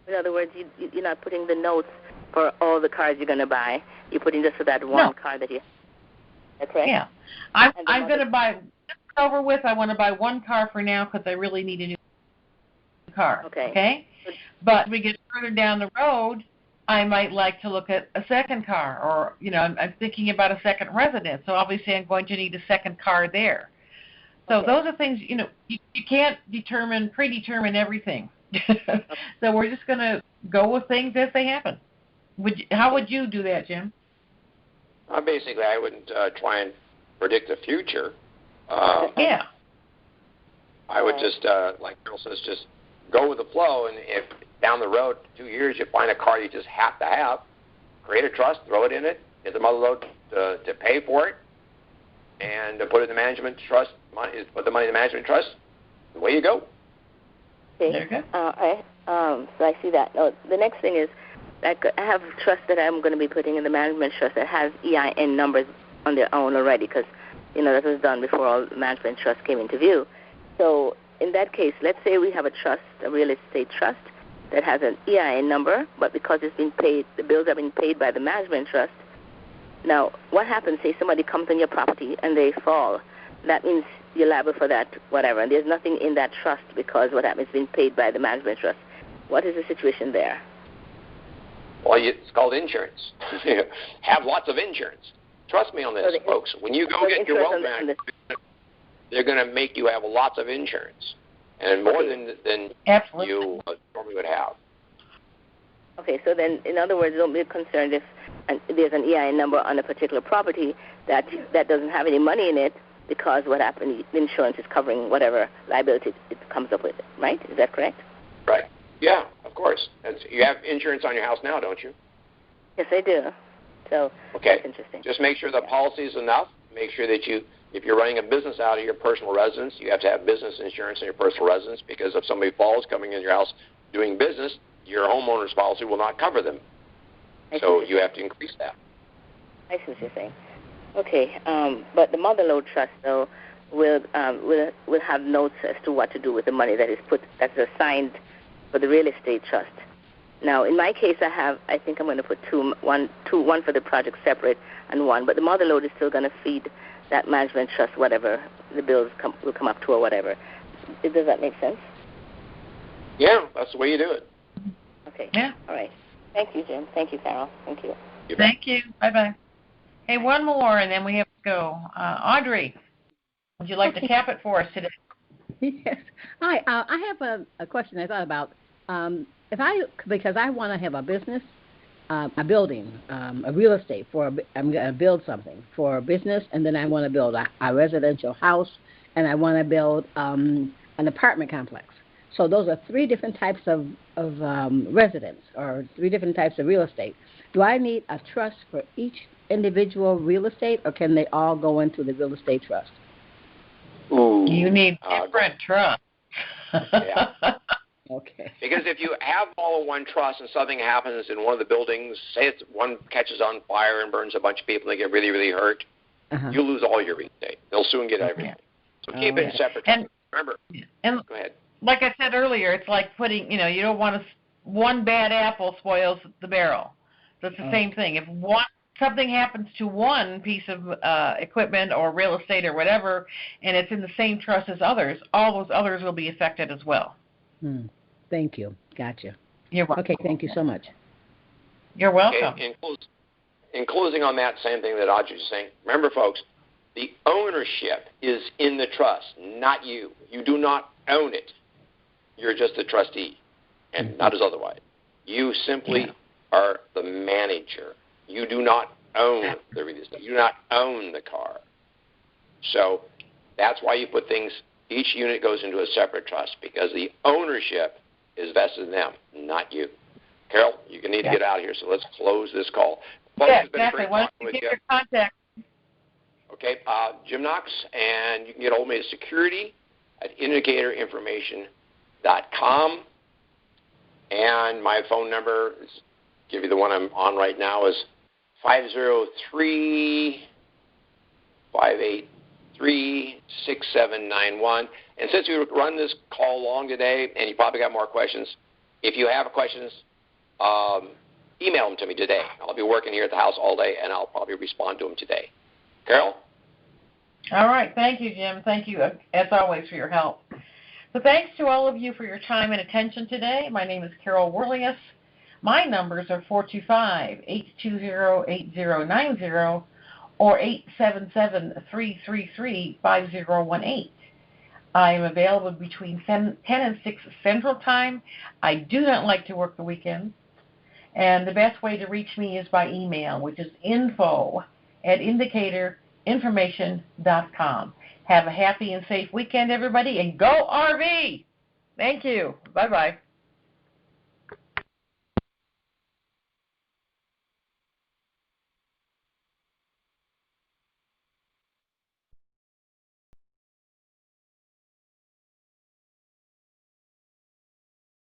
In other words, you're not putting the notes for all the cars you're going to buy. You're putting just for that one car that you have. That's right? Yeah. I'm going to buy over with. I want to buy one car for now because I really need a new car. Okay? But as we get further down the road, I might like to look at a second car, or, I'm thinking about a second residence. So obviously I'm going to need a second car there. So those are things, you can't predetermine everything. So we're just going to go with things as they happen. How would you do that, Jim? Basically, I wouldn't try and predict the future. Yeah. I would just, like Carol says, just go with the flow. And if down the road, 2 years, you find a car you just have to have, create a trust, throw it in it, get the mother-lode to pay for it, and put it in the management trust put the money in the management trust. Away you go. Okay. There you go. All right. So I see that. Now, the next thing is, I have a trust that I'm going to be putting in the management trust that has EIN numbers on their own already, because that was done before all management trusts came into view. So in that case, let's say we have a trust, a real estate trust, that has an EIN number, but because it's been paid, the bills have been paid by the management trust. Now, what happens, say somebody comes on your property and they fall, that means you're liable for that, whatever, and there's nothing in that trust because what happens has been paid by the management trust. What is the situation there? Well, it's called insurance. Have lots of insurance. Trust me on this, folks. When you go get your wealth management, they're going to make you have lots of insurance, and more than you normally would have. Okay, so then, in other words, don't be concerned if there's an EIN number on a particular property that doesn't have any money in it, because what happened, the insurance is covering whatever liability it comes up with, right? Is that correct? Right. Yeah, of course. You have insurance on your house now, don't you? Yes, I do. So that's interesting. Just make sure the policy is enough. Make sure that if you're running a business out of your personal residence, you have to have business insurance in your personal residence, because if somebody falls coming in your house doing business, your homeowner's policy will not cover them. So you have to increase that. I see what you're saying. Okay, but the mother-lode trust, though, will have notes as to what to do with the money that's assigned for the real estate trust. Now, in my case, I think I'm going to put one for the project separate and one, but the mother-lode is still going to feed that management trust whatever the bills will come up to or whatever. Does that make sense? Yeah, that's the way you do it. Okay. Yeah. All right. Thank you, Jim. Thank you, Carol. Thank you. Thank you. Bye-bye. Hey, one more, and then we have to go. Audrey, would you like to cap it for us today? Yes. Hi. I have a question I thought about. Because I want to have a business, a building, a real estate I'm going to build something for a business, and then I want to build a residential house, and I want to build an apartment complex. So those are three different types of residents, or three different types of real estate. Do I need a trust for each individual real estate, or can they all go into the real estate trust? Ooh, you need different trusts. Yeah. Okay. Because if you have all in one trust and something happens in one of the buildings, say one catches on fire and burns a bunch of people and they get really, really hurt, you lose all your real estate. They'll soon get everything. So keep it separate. And remember, go ahead. Like I said earlier, it's like putting, you don't want one bad apple spoils the barrel. So it's the same thing. If something happens to one piece of equipment or real estate or whatever, and it's in the same trust as others, all those others will be affected as well. Thank you. Gotcha. You're welcome. Okay, thank you so much. You're welcome. Okay, in closing on that same thing that Audrey was saying, remember, folks, the ownership is in the trust, not you. You do not own it. You're just a trustee, and not as otherwise. You simply are the manager. You do not own the real estate. You do not own the car. So that's why you put things, each unit goes into a separate trust, because the ownership is vested in them, not you. Carol, you need to get out of here, so let's close this call. Folks, it's been exactly. Why don't you give your contact? Okay, Jim Knox, and you can get hold of me at security@indicatorinformation.com. And my phone number, give you the one I'm on right now, is 503-583-6791. And since we run this call long today, and you probably got more questions, if you have questions, email them to me today. I'll be working here at the house all day, and I'll probably respond to them today. Carol? All right. Thank you, Jim. Thank you, as always, for your help. So thanks to all of you for your time and attention today. My name is Carol Werelius. My numbers are 425-820-8090 or 877-333-5018. I am available between 10 and 6 Central Time. I do not like to work the weekends. And the best way to reach me is by email, which is info@indicatorinformation.com. Have a happy and safe weekend, everybody, and go RV! Thank you. Bye-bye.